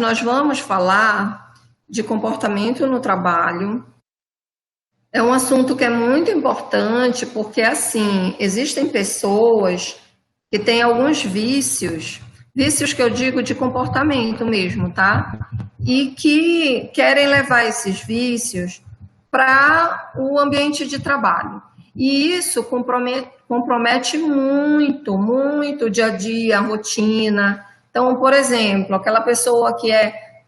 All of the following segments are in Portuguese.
nós vamos falar de comportamento no trabalho. É um assunto que é muito importante porque, assim, existem pessoas que têm alguns vícios que eu digo de comportamento mesmo, tá? E que querem levar esses vícios para o ambiente de trabalho. E isso compromete muito, muito o dia a dia, a rotina. Então, por exemplo, aquela pessoa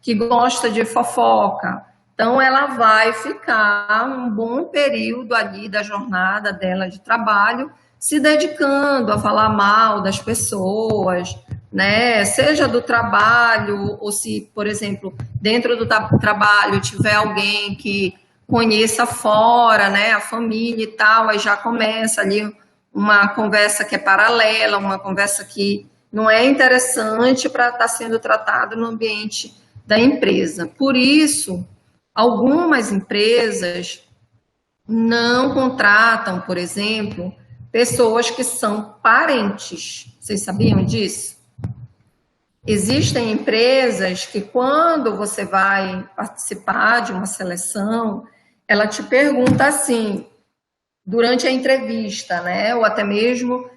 que gosta de fofoca, então ela vai ficar um bom período ali da jornada dela de trabalho se dedicando a falar mal das pessoas, né? Seja do trabalho, ou se, por exemplo, dentro do trabalho tiver alguém que conheça fora, né, a família e tal, aí já começa ali uma conversa que é paralela, uma conversa que não é interessante para estar sendo tratado no ambiente da empresa. Por isso, algumas empresas não contratam, por exemplo, pessoas que são parentes. Vocês sabiam disso? Existem empresas que, quando você vai participar de uma seleção, ela te pergunta assim, durante a entrevista, né? Ou até mesmo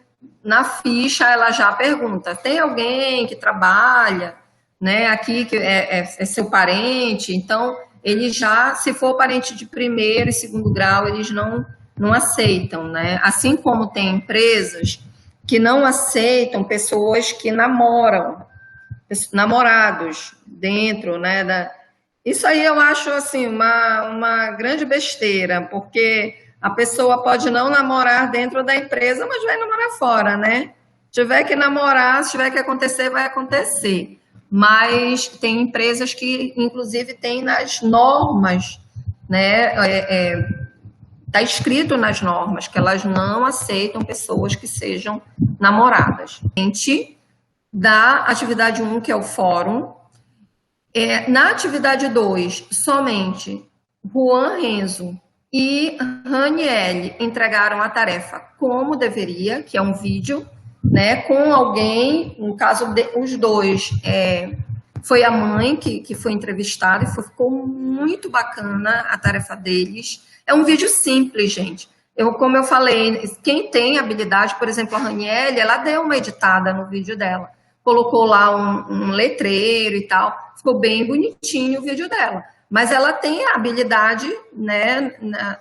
na ficha, ela já pergunta: tem alguém que trabalha, né, aqui que é seu parente? Então, eles já, se for parente de primeiro e segundo grau, eles não aceitam, né? Assim como tem empresas que não aceitam pessoas que namorados dentro, né? Isso aí eu acho assim uma grande besteira, porque a pessoa pode não namorar dentro da empresa, mas vai namorar fora, né? Se tiver que namorar, se tiver que acontecer, vai acontecer. Mas tem empresas que, inclusive, tem nas normas, né? Está escrito nas normas que elas não aceitam pessoas que sejam namoradas. Da atividade 1, que é o fórum. Na atividade 2, somente Juan Renzo e Raniele entregaram a tarefa como deveria, que é um vídeo, né, com alguém, no caso os dois, foi a mãe que foi entrevistada e ficou muito bacana a tarefa deles. É um vídeo simples, gente. Como eu falei, quem tem habilidade, por exemplo, a Raniele, ela deu uma editada no vídeo dela, colocou lá um letreiro e tal, ficou bem bonitinho o vídeo dela. Mas ela tem a habilidade, né,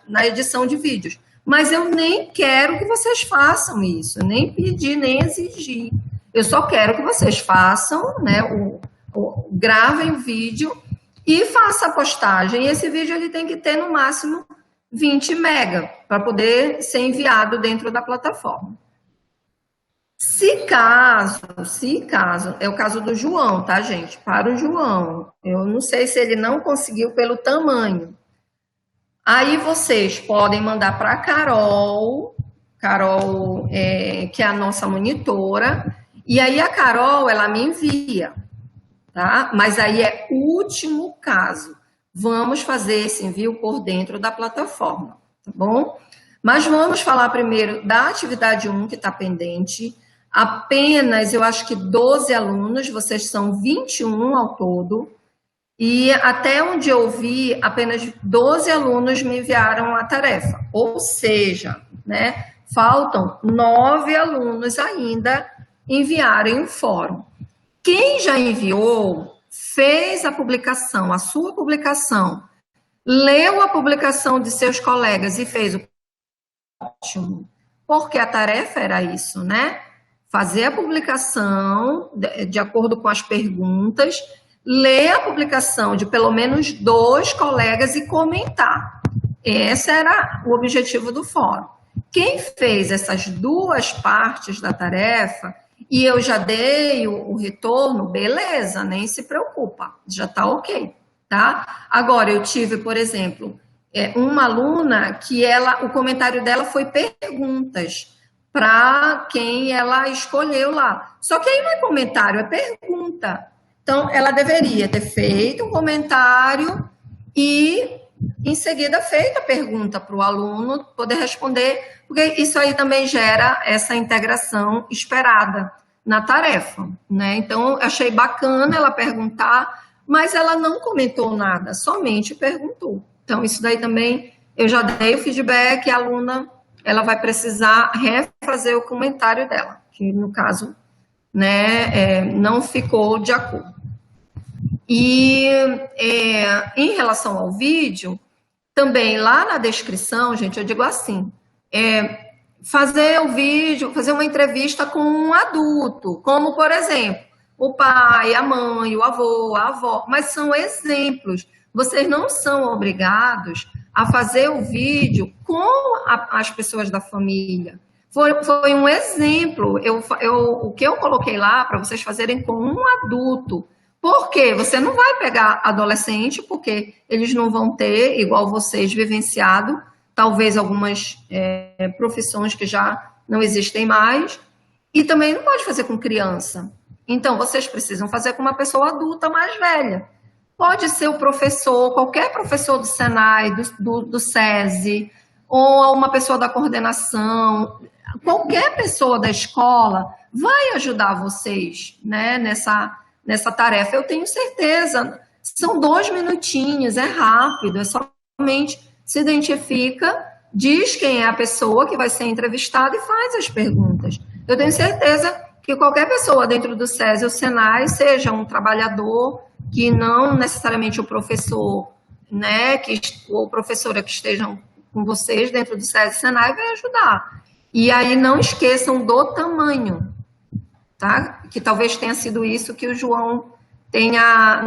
na edição de vídeos. Mas eu nem quero que vocês façam isso, nem pedir, nem exigir. Eu só quero que vocês façam, né, gravem o vídeo e façam a postagem. E esse vídeo ele tem que ter no máximo 20 mega para poder ser enviado dentro da plataforma. Se caso, é o caso do João, tá, gente? Para o João, eu não sei se ele não conseguiu pelo tamanho. Aí vocês podem mandar para a Carol, que é a nossa monitora, e aí a Carol, ela me envia, tá? Mas aí é último caso. Vamos fazer esse envio por dentro da plataforma, tá bom? Mas vamos falar primeiro da atividade 1, que está pendente. Apenas, eu acho que 12 alunos, vocês são 21 ao todo, e até onde eu vi, apenas 12 alunos me enviaram a tarefa, ou seja, né, faltam 9 alunos ainda enviarem o fórum. Quem já enviou, fez a publicação, a sua publicação, leu a publicação de seus colegas e fez o ótimo, porque a tarefa era isso, né? Fazer a publicação de acordo com as perguntas, ler a publicação de pelo menos 2 colegas e comentar. Esse era o objetivo do fórum. Quem fez essas 2 partes da tarefa, e eu já dei o retorno, beleza, nem se preocupa, já está ok, tá? Agora, eu tive, por exemplo, uma aluna que o comentário dela foi perguntas para quem ela escolheu lá. Só que aí não é comentário, é pergunta. Então, ela deveria ter feito um comentário e, em seguida, feito a pergunta para o aluno poder responder, porque isso aí também gera essa integração esperada na tarefa, né? Então, achei bacana ela perguntar, mas ela não comentou nada, somente perguntou. Então, isso daí também, eu já dei o feedback, a aluna, ela vai precisar refazer o comentário dela, que no caso, né, não ficou de acordo. E em relação ao vídeo, também lá na descrição, gente, eu digo assim, fazer o vídeo, fazer uma entrevista com um adulto, como, por exemplo, o pai, a mãe, o avô, a avó, mas são exemplos. Vocês não são obrigados a fazer o vídeo com as pessoas da família. Foi um exemplo, o que eu coloquei lá para vocês fazerem com um adulto. Por quê? Você não vai pegar adolescente, porque eles não vão ter, igual vocês, vivenciado, talvez algumas profissões que já não existem mais, e também não pode fazer com criança. Então, vocês precisam fazer com uma pessoa adulta mais velha. Pode ser o professor, qualquer professor do Senai, do SESI, ou uma pessoa da coordenação, qualquer pessoa da escola vai ajudar vocês, né, nessa tarefa. Eu tenho certeza, são 2 minutinhos, é rápido, é somente se identifica, diz quem é a pessoa que vai ser entrevistada e faz as perguntas. Eu tenho certeza que qualquer pessoa dentro do SESI ou Senai, seja um trabalhador, que não necessariamente o professor, né, ou professora que estejam com vocês dentro do SESI e Senai, vai ajudar. E aí não esqueçam do tamanho, tá? Que talvez tenha sido isso que o João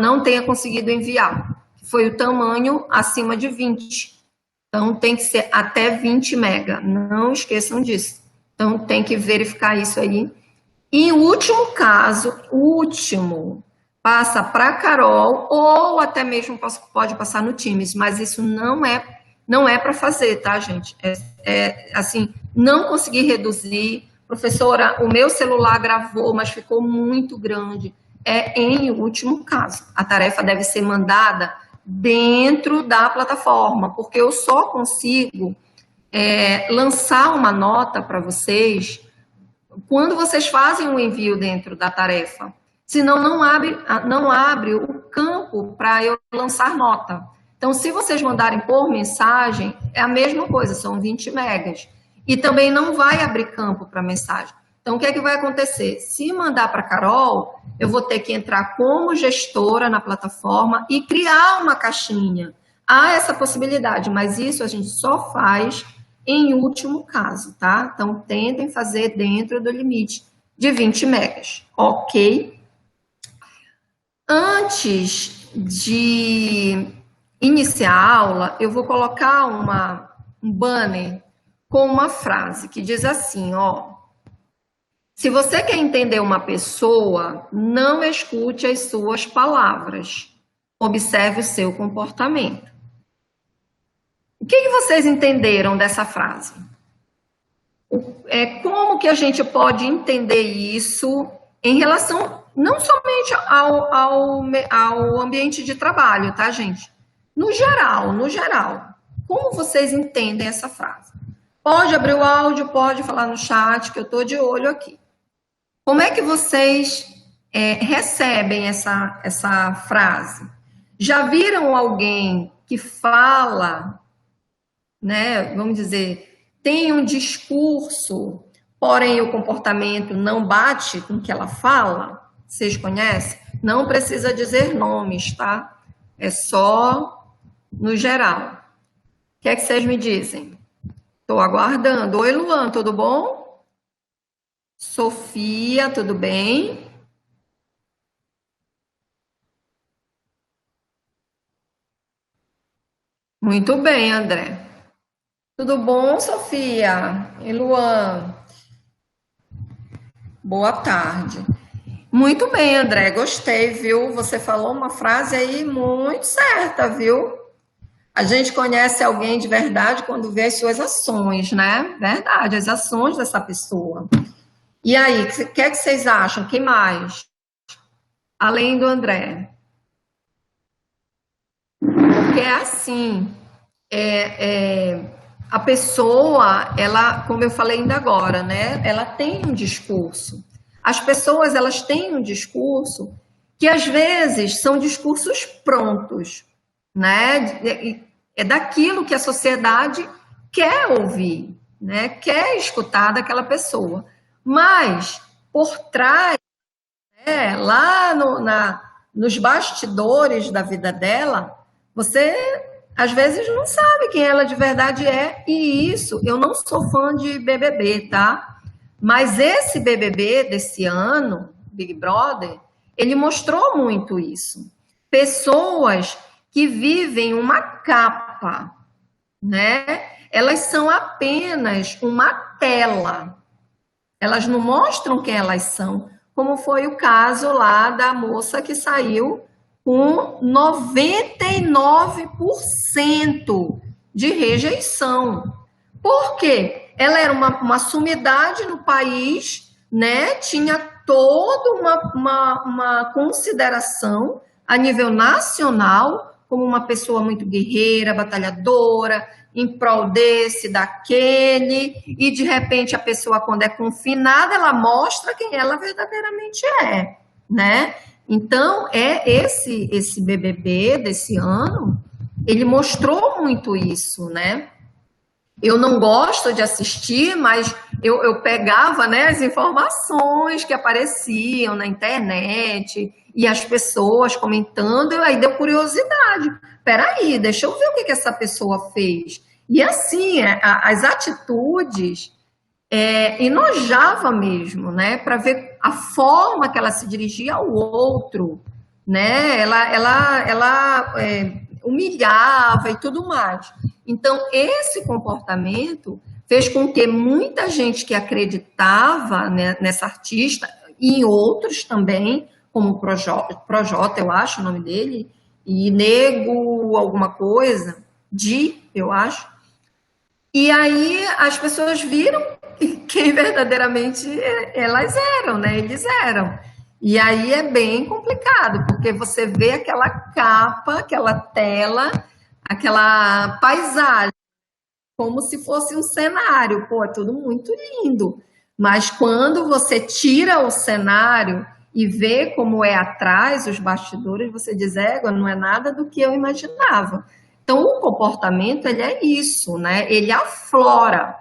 não tenha conseguido enviar. Foi o tamanho acima de 20. Então, tem que ser até 20 mega. Não esqueçam disso. Então, tem que verificar isso aí. E o último caso, passa para a Carol, ou até mesmo pode passar no Teams, mas isso não é para fazer, tá, gente? Assim, não consegui reduzir. Professora, o meu celular gravou, mas ficou muito grande. Em último caso. A tarefa deve ser mandada dentro da plataforma, porque eu só consigo lançar uma nota para vocês quando vocês fazem um envio dentro da tarefa. Senão não abre o campo para eu lançar nota. Então, se vocês mandarem por mensagem, é a mesma coisa, são 20 megas. E também não vai abrir campo para mensagem. Então, o que é que vai acontecer? Se mandar para a Carol, eu vou ter que entrar como gestora na plataforma e criar uma caixinha. Há essa possibilidade, mas isso a gente só faz em último caso, tá? Então, tentem fazer dentro do limite de 20 megas, ok? Antes de iniciar a aula, eu vou colocar um banner com uma frase que diz assim, ó: se você quer entender uma pessoa, não escute as suas palavras, observe o seu comportamento. O que vocês entenderam dessa frase? Como que a gente pode entender isso em relação não somente ao ambiente de trabalho, tá, gente? No geral. Como vocês entendem essa frase? Pode abrir o áudio, pode falar no chat, que eu estou de olho aqui. Como é que vocês recebem essa frase? Já viram alguém que fala, né, vamos dizer, tem um discurso, porém o comportamento não bate com o que ela fala? Vocês conhecem? Não precisa dizer nomes, tá? É só no geral. O que é que vocês me dizem? Estou aguardando. Oi, Luan, tudo bom? Sofia, tudo bem? Muito bem, André. Tudo bom, Sofia? E Luan? Boa tarde. Muito bem, André, gostei, viu? Você falou uma frase aí muito certa, viu? A gente conhece alguém de verdade quando vê as suas ações, né? Verdade, as ações dessa pessoa. E aí, o que é que vocês acham? Quem mais? Além do André. Porque é assim, a pessoa, ela, como eu falei ainda agora, né? Ela tem um discurso. As pessoas, elas têm um discurso que às vezes são discursos prontos, né? É daquilo que a sociedade quer ouvir, né? Quer escutar daquela pessoa. Mas, por trás, lá nos bastidores da vida dela, você às vezes não sabe quem ela de verdade é. E isso, eu não sou fã de BBB, tá? Mas esse BBB desse ano, Big Brother, ele mostrou muito isso. Pessoas que vivem uma capa, né? Elas são apenas uma tela. Elas não mostram quem elas são, como foi o caso lá da moça que saiu com 99% de rejeição. Por quê? Ela era uma sumidade no país, né? Tinha toda uma consideração a nível nacional como uma pessoa muito guerreira, batalhadora, em prol desse, daquele, e de repente a pessoa, quando é confinada, ela mostra quem ela verdadeiramente é, né? Então, esse BBB desse ano, ele mostrou muito isso, né? Eu não gosto de assistir, mas eu pegava, né, as informações que apareciam na internet e as pessoas comentando, e aí deu curiosidade. Peraí, deixa eu ver o que essa pessoa fez. E assim, as atitudes enojava mesmo, né, para ver a forma que ela se dirigia ao outro, né, ela humilhava e tudo mais. Então, esse comportamento fez com que muita gente que acreditava, né, nessa artista, e em outros também, como o Projota, eu acho o nome dele, e Nego alguma coisa, eu acho. E aí as pessoas viram quem verdadeiramente elas eram, né? Eles eram. E aí é bem complicado, porque você vê aquela capa, aquela tela, aquela paisagem, como se fosse um cenário. Pô, é tudo muito lindo. Mas quando você tira o cenário e vê como é atrás, os bastidores, você diz, não é nada do que eu imaginava. Então, o comportamento, ele é isso, né? Ele aflora.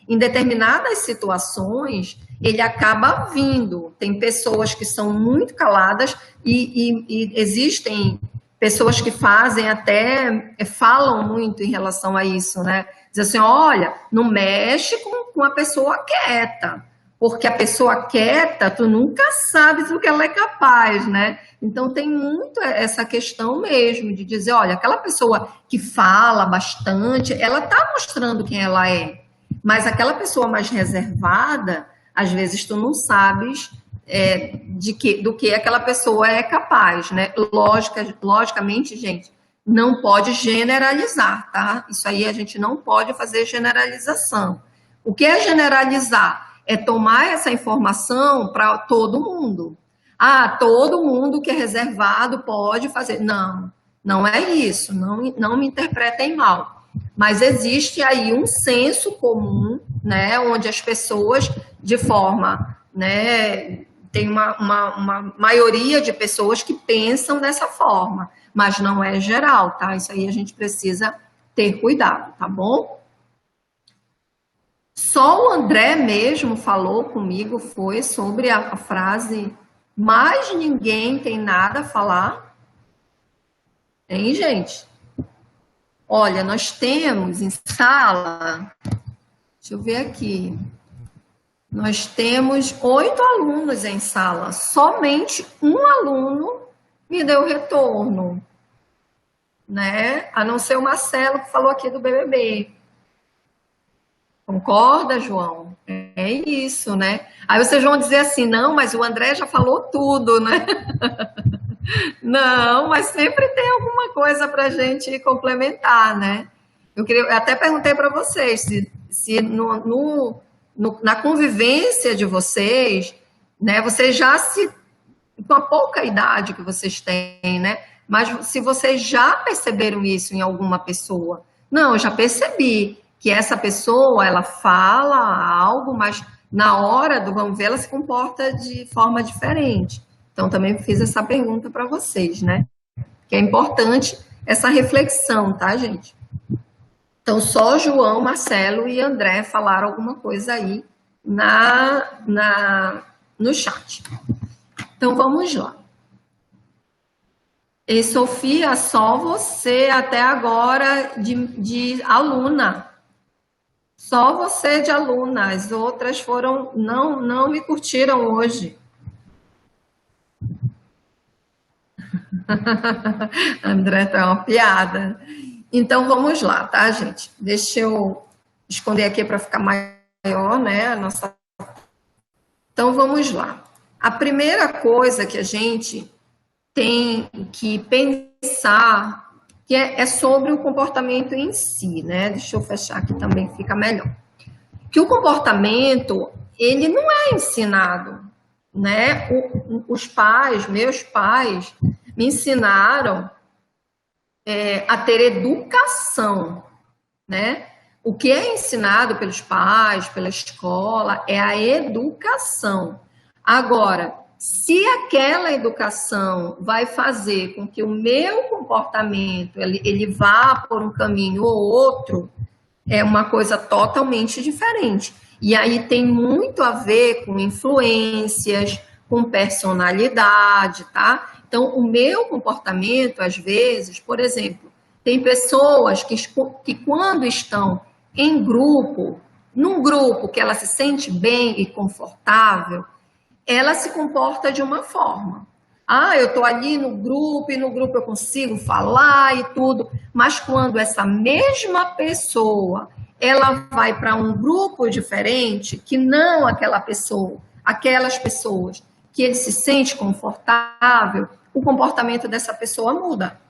Em determinadas situações, ele acaba vindo. Tem pessoas que são muito caladas e existem pessoas que falam muito em relação a isso, né? Diz assim, olha, não mexe com a pessoa quieta, porque a pessoa quieta, tu nunca sabes do que ela é capaz, né? Então tem muito essa questão mesmo de dizer, olha, aquela pessoa que fala bastante, ela está mostrando quem ela é, mas aquela pessoa mais reservada, às vezes tu não sabes do que aquela pessoa é capaz, né? Logicamente, gente, não pode generalizar, tá? Isso aí a gente não pode fazer generalização. O que é generalizar? É tomar essa informação para todo mundo. Todo mundo que é reservado pode fazer. Não, não é isso. Não me interpretem mal. Mas existe aí um senso comum, né, onde as pessoas, de forma, né, tem uma maioria de pessoas que pensam dessa forma, mas não é geral, tá? Isso aí a gente precisa ter cuidado, tá bom? Só o André mesmo falou comigo, foi sobre a frase, mais ninguém tem nada a falar. Hein, gente? Olha, nós temos em sala, deixa eu ver aqui, nós temos 8 alunos em sala, somente um aluno me deu retorno, né? A não ser o Marcelo que falou aqui do BBB. Concorda, João? É isso, né? Aí vocês vão dizer assim, não, mas o André já falou tudo, né? Não, mas sempre tem alguma coisa para a gente complementar, né? Eu até perguntei para vocês se na convivência de vocês, né? Vocês já com a pouca idade que vocês têm, né? Mas se vocês já perceberam isso em alguma pessoa, não, eu já percebi que essa pessoa, ela fala algo, mas na hora do vamos ver, ela se comporta de forma diferente. Então, também fiz essa pergunta para vocês, né? Que é importante essa reflexão, tá, gente? Então, só João, Marcelo e André falaram alguma coisa aí no chat. Então, vamos lá. E Sofia, só você até agora de aluna. Só você de aluna. As outras foram, não me curtiram hoje. André, tá uma piada. Então, vamos lá, tá, gente? Deixa eu esconder aqui para ficar maior, né? Então, vamos lá. A primeira coisa que a gente tem que pensar que é sobre o comportamento em si, né? Deixa eu fechar aqui também, fica melhor. Que o comportamento, ele não é ensinado, né? Os pais, meus pais, me ensinaram a ter educação, né? O que é ensinado pelos pais, pela escola, é a educação. Agora, se aquela educação vai fazer com que o meu comportamento ele vá por um caminho ou outro, é uma coisa totalmente diferente. E aí tem muito a ver com influências, com personalidade, tá? Então, o meu comportamento, às vezes, por exemplo, tem pessoas que quando estão em grupo, num grupo que ela se sente bem e confortável, ela se comporta de uma forma. Ah, eu estou ali no grupo, e no grupo eu consigo falar e tudo, mas quando essa mesma pessoa, ela vai para um grupo diferente, que não aquela pessoa, aquelas pessoas que ele se sente confortável, o comportamento dessa pessoa muda.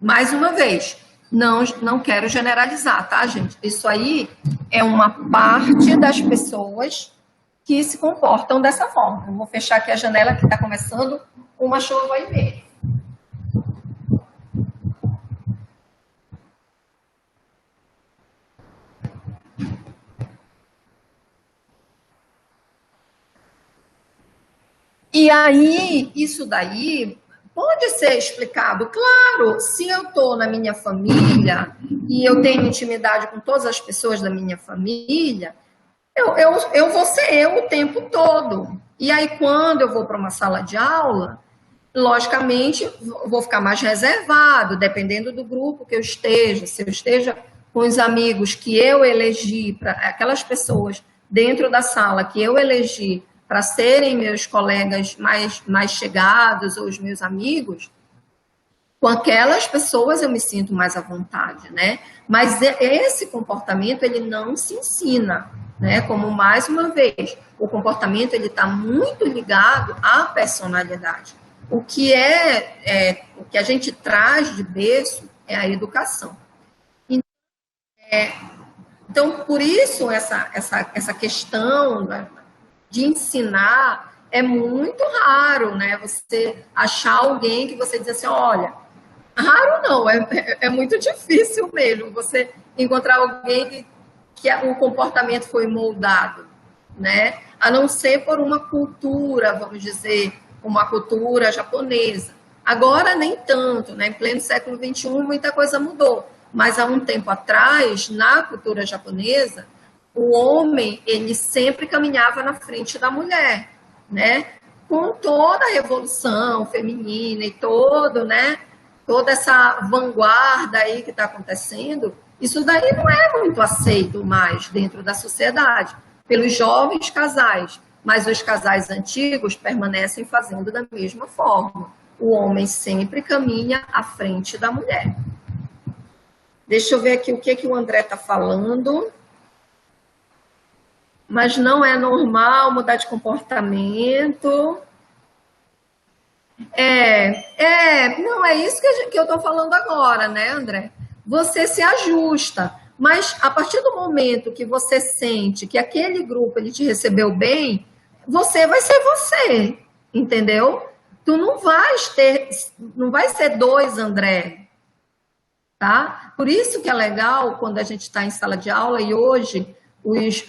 Mais uma vez, não quero generalizar, tá, gente? Isso aí é uma parte das pessoas que se comportam dessa forma. Eu vou fechar aqui a janela que está começando uma chuva e meia. E aí, isso daí pode ser explicado. Claro, se eu estou na minha família e eu tenho intimidade com todas as pessoas da minha família, eu vou ser eu o tempo todo. E aí, quando eu vou para uma sala de aula, logicamente, vou ficar mais reservado, dependendo do grupo que eu esteja. Se eu esteja com os amigos que eu elegi, para aquelas pessoas dentro da sala que eu elegi para serem meus colegas mais chegados ou os meus amigos, com aquelas pessoas eu me sinto mais à vontade, né? Mas esse comportamento, ele não se ensina, né? Como, mais uma vez, o comportamento, ele está muito ligado à personalidade. O que o que a gente traz de berço é a educação. Então, por isso, essa questão de ensinar é muito raro, né? Você achar alguém que você diz assim, olha, raro não, é muito difícil mesmo você encontrar alguém que o comportamento foi moldado, né? A não ser por uma cultura, vamos dizer, uma cultura japonesa. Agora nem tanto, né? Em pleno século XXI muita coisa mudou, mas há um tempo atrás, na cultura japonesa, o homem, ele sempre caminhava na frente da mulher, né? Com toda a revolução feminina e né? Toda essa vanguarda aí que está acontecendo, isso daí não é muito aceito mais dentro da sociedade, pelos jovens casais, mas os casais antigos permanecem fazendo da mesma forma. O homem sempre caminha à frente da mulher. Deixa eu ver aqui o que o André está falando. Mas não é normal mudar de comportamento. Não é isso que eu estou falando agora, né, André? Você se ajusta, mas a partir do momento que você sente que aquele grupo ele te recebeu bem, você vai ser você, entendeu? Tu não vai ser dois André, tá? Por isso que é legal quando a gente está em sala de aula e hoje os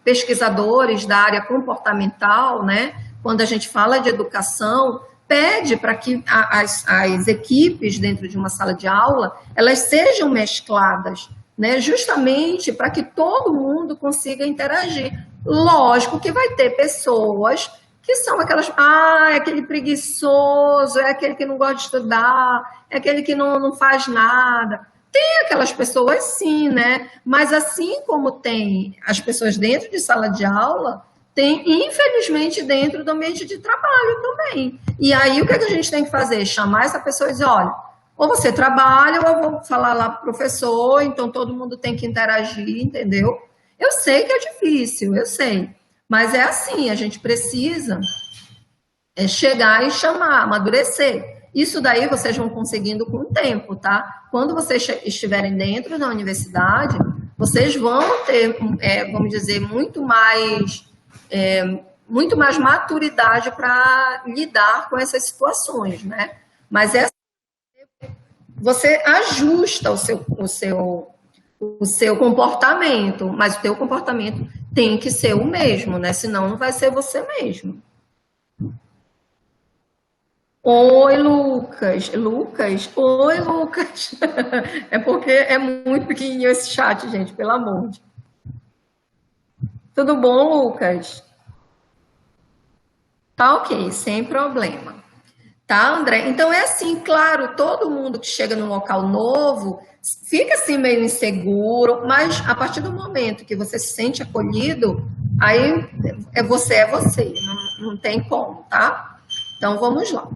pesquisadores da área comportamental, né, quando a gente fala de educação, pede para que as equipes dentro de uma sala de aula, elas sejam mescladas, né? Justamente para que todo mundo consiga interagir. Lógico que vai ter pessoas que são aquelas, é aquele preguiçoso, é aquele que não gosta de estudar, é aquele que não faz nada. Tem aquelas pessoas sim, né? Mas assim como tem as pessoas dentro de sala de aula, tem, infelizmente, dentro do ambiente de trabalho também. E aí, o que a gente tem que fazer? Chamar essa pessoa e dizer, olha, ou você trabalha, ou eu vou falar lá para o professor, então todo mundo tem que interagir, entendeu? Eu sei que é difícil, eu sei. Mas é assim, a gente precisa chegar e chamar, amadurecer. Isso daí vocês vão conseguindo com o tempo, tá? Quando vocês estiverem dentro da universidade, vocês vão ter, vamos dizer, muito mais maturidade para lidar com essas situações, né? Mas você ajusta o seu comportamento, mas o teu comportamento tem que ser o mesmo, né? Senão não vai ser você mesmo. Oi, Lucas. Lucas? Oi, Lucas. É porque é muito pequenininho esse chat, gente, pelo amor de Deus. Tudo bom, Lucas? Tá ok, sem problema. Tá, André? Então é assim, claro, todo mundo que chega num local novo fica assim meio inseguro, mas a partir do momento que você se sente acolhido, aí é você, não tem como, tá? Então vamos lá.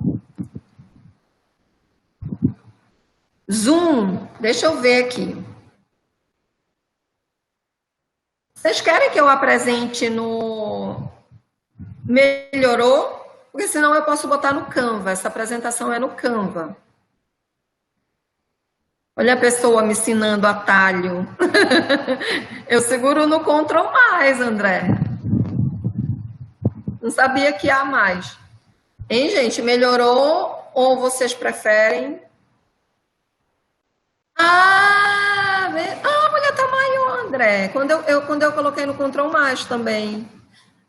Zoom, deixa eu ver aqui. Vocês querem que eu apresente no Melhorou? Porque senão eu posso botar no Canva. Essa apresentação é no Canva. Olha a pessoa me ensinando atalho. Eu seguro no Ctrl+, André. Não sabia que há mais. Hein, gente? Melhorou ou vocês preferem? Olha o tamanho, André. Quando eu coloquei no Ctrl+, também.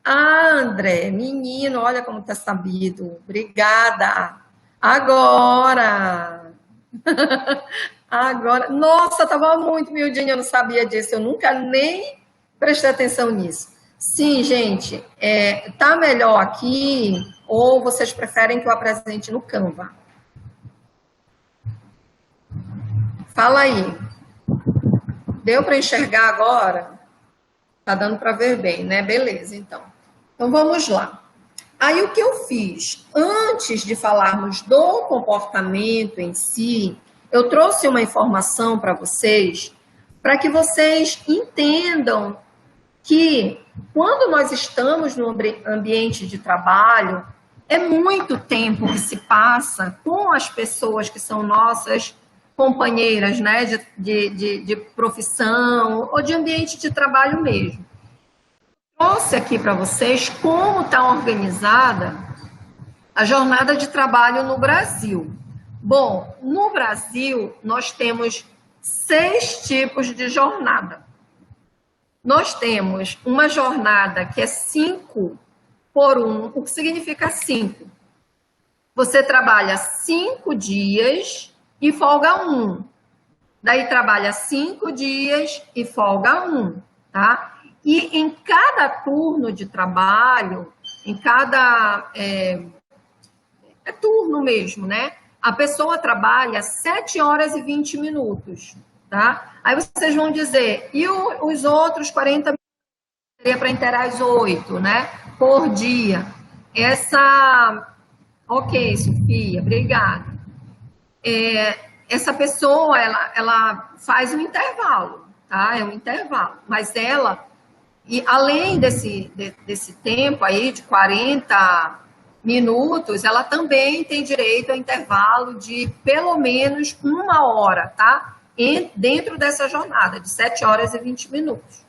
André, menino, olha como tá sabido. Obrigada. Agora. Agora. Nossa, tava muito miudinho, eu não sabia disso. Eu nunca nem prestei atenção nisso. Sim, gente, tá melhor aqui ou vocês preferem que eu apresente no Canva? Fala aí. Deu para enxergar agora? Tá dando para ver bem, né? Beleza, então. Então, vamos lá. Aí, o que eu fiz? Antes de falarmos do comportamento em si, eu trouxe uma informação para vocês, para que vocês entendam que, quando nós estamos no ambiente de trabalho, é muito tempo que se passa com as pessoas que são nossas companheiras, né, de profissão ou de ambiente de trabalho mesmo. Trouxe aqui para vocês como está organizada a jornada de trabalho no Brasil. Bom, no Brasil, nós temos 6 tipos de jornada. Nós temos uma jornada que é 5 por 1. O que significa 5? Você trabalha 5 dias e folga 1. Daí trabalha 5 dias e folga 1, tá? E em cada turno de trabalho, em cada turno mesmo, né? A pessoa trabalha 7 horas e 20 minutos, tá? Aí vocês vão dizer, e os outros 40 minutos seria para inteirar as 8, né? Por dia. Ok, Sofia, obrigada. Essa pessoa, ela faz um intervalo, tá? É um intervalo, mas e além desse tempo aí de 40 minutos, ela também tem direito a intervalo de pelo menos 1 hora, tá? Dentro dessa jornada, de 7 horas e 20 minutos.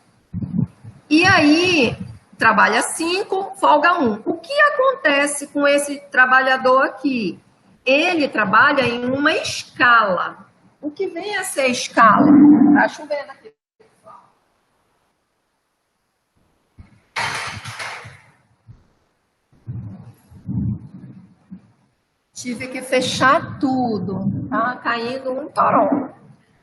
E aí, trabalha 5, folga 1. O que acontece com esse trabalhador aqui? Ele trabalha em uma escala. O que vem a ser escala? Tá chovendo aqui. Tive que fechar tudo, tá caindo um toró.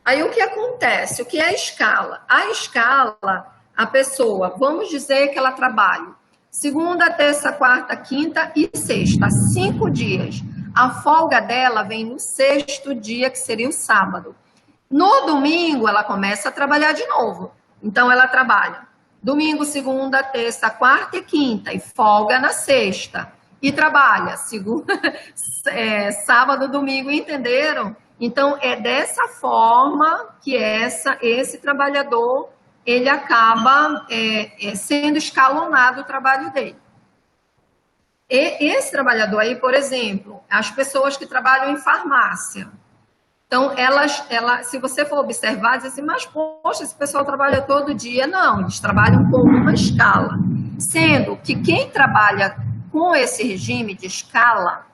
Aí o que acontece? O que é a escala? A escala, a pessoa, vamos dizer que ela trabalha segunda, terça, quarta, quinta e sexta, 5 dias. A folga dela vem no sexto dia, que seria o sábado. No domingo, ela começa a trabalhar de novo. Então, ela trabalha domingo, segunda, terça, quarta e quinta, e folga na sexta. E trabalha segunda, sábado, domingo, entenderam? Então, é dessa forma que esse trabalhador ele acaba sendo escalonado o trabalho dele. E esse trabalhador aí, por exemplo, as pessoas que trabalham em farmácia, então, se você for observar, diz assim, mas, poxa, esse pessoal trabalha todo dia. Não, eles trabalham com uma escala. Sendo que quem trabalha com esse regime de escala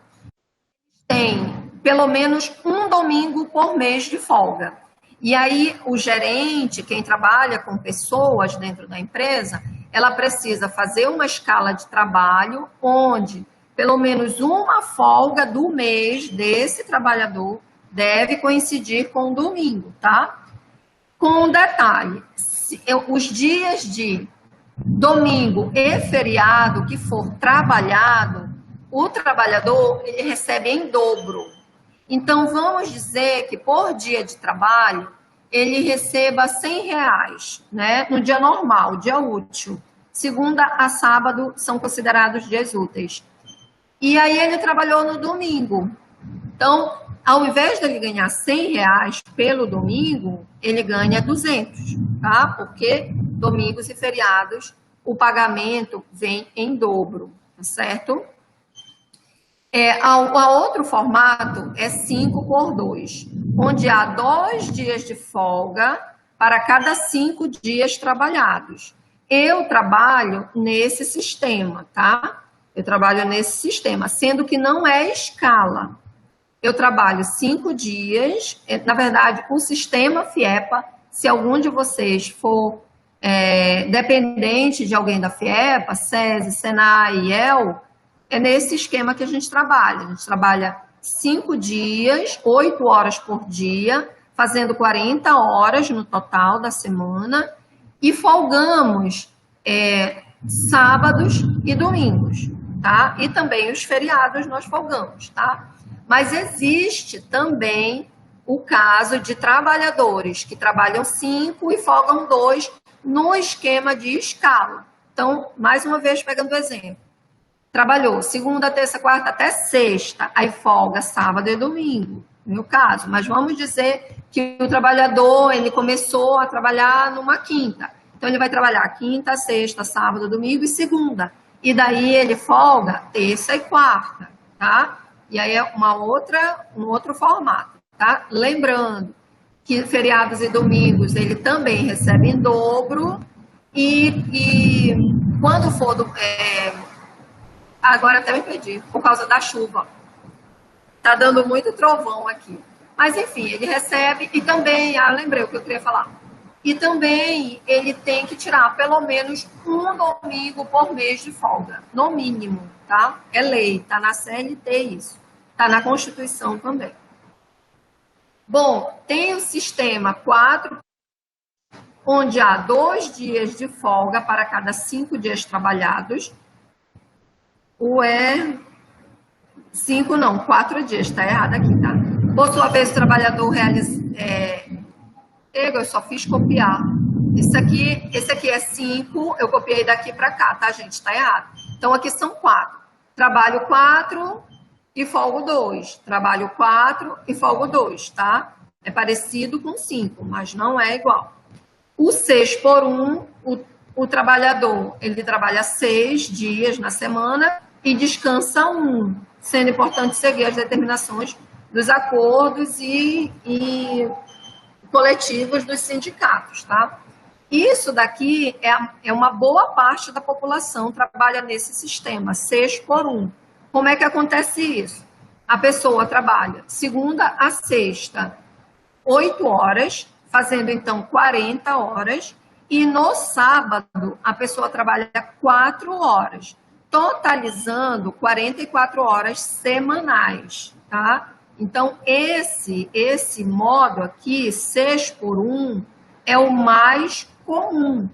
tem pelo menos um domingo por mês de folga. E aí, o gerente, quem trabalha com pessoas dentro da empresa, ela precisa fazer uma escala de trabalho onde pelo menos uma folga do mês desse trabalhador deve coincidir com o domingo, tá? Com um detalhe, os dias de domingo e feriado que for trabalhado, o trabalhador ele recebe em dobro. Então, vamos dizer que por dia de trabalho, ele receba R$100, né? No dia normal, dia útil. Segunda a sábado são considerados dias úteis. E aí ele trabalhou no domingo. Então, ao invés de ele ganhar R$100 pelo domingo, ele ganha 200, tá? Porque domingos e feriados, o pagamento vem em dobro, tá certo? Outro formato é 5x2, onde há 2 dias de folga para cada 5 dias trabalhados. Eu trabalho nesse sistema, tá? Eu trabalho nesse sistema, sendo que não é escala. Eu trabalho 5 dias, na verdade, o sistema FIEPA, se algum de vocês for dependente de alguém da FIEPA, SESI, SENAI, IEL, é nesse esquema que a gente trabalha. A gente trabalha 5 dias, 8 horas por dia, fazendo 40 horas no total da semana e folgamos sábados e domingos, tá? E também os feriados nós folgamos, tá? Mas existe também o caso de trabalhadores que trabalham 5 e folgam 2 no esquema de escala. Então, mais uma vez, pegando o exemplo. Trabalhou segunda, terça, quarta até sexta, aí folga sábado e domingo, no meu caso. Mas vamos dizer que o trabalhador, ele começou a trabalhar numa quinta. Então, ele vai trabalhar quinta, sexta, sábado, domingo e segunda. E daí ele folga terça e quarta, tá? E aí é um outro formato, tá? Lembrando que feriados e domingos ele também recebe em dobro e quando for agora até me perdi, por causa da chuva. Tá dando muito trovão aqui. Mas enfim, ele recebe e também, lembrei o que eu queria falar. E também ele tem que tirar pelo menos um domingo por mês de folga, no mínimo, tá? É lei, tá na CLT isso. Tá na Constituição também. Bom, tem o sistema 4, onde há 2 dias de folga para cada 5 dias trabalhados. 4 dias, tá errado aqui, tá? Por sua vez, o trabalhador realiza... eu só fiz copiar. Esse aqui é 5, eu copiei daqui para cá, tá, gente? Tá errado. Então, aqui são 4. Trabalho 4... e folgo 2, trabalho 4 e folgo 2, tá? É parecido com 5, mas não é igual. O 6x1, o trabalhador, ele trabalha 6 dias na semana e descansa 1, sendo importante seguir as determinações dos acordos e coletivos dos sindicatos, tá? Isso daqui é uma boa parte da população trabalha nesse sistema, 6x1. Como é que acontece isso? A pessoa trabalha segunda a sexta, 8 horas, fazendo então 40 horas, e no sábado a pessoa trabalha 4 horas. totalizando 44 horas semanais, tá? Então, esse modo aqui, 6 por 1, é o mais comum,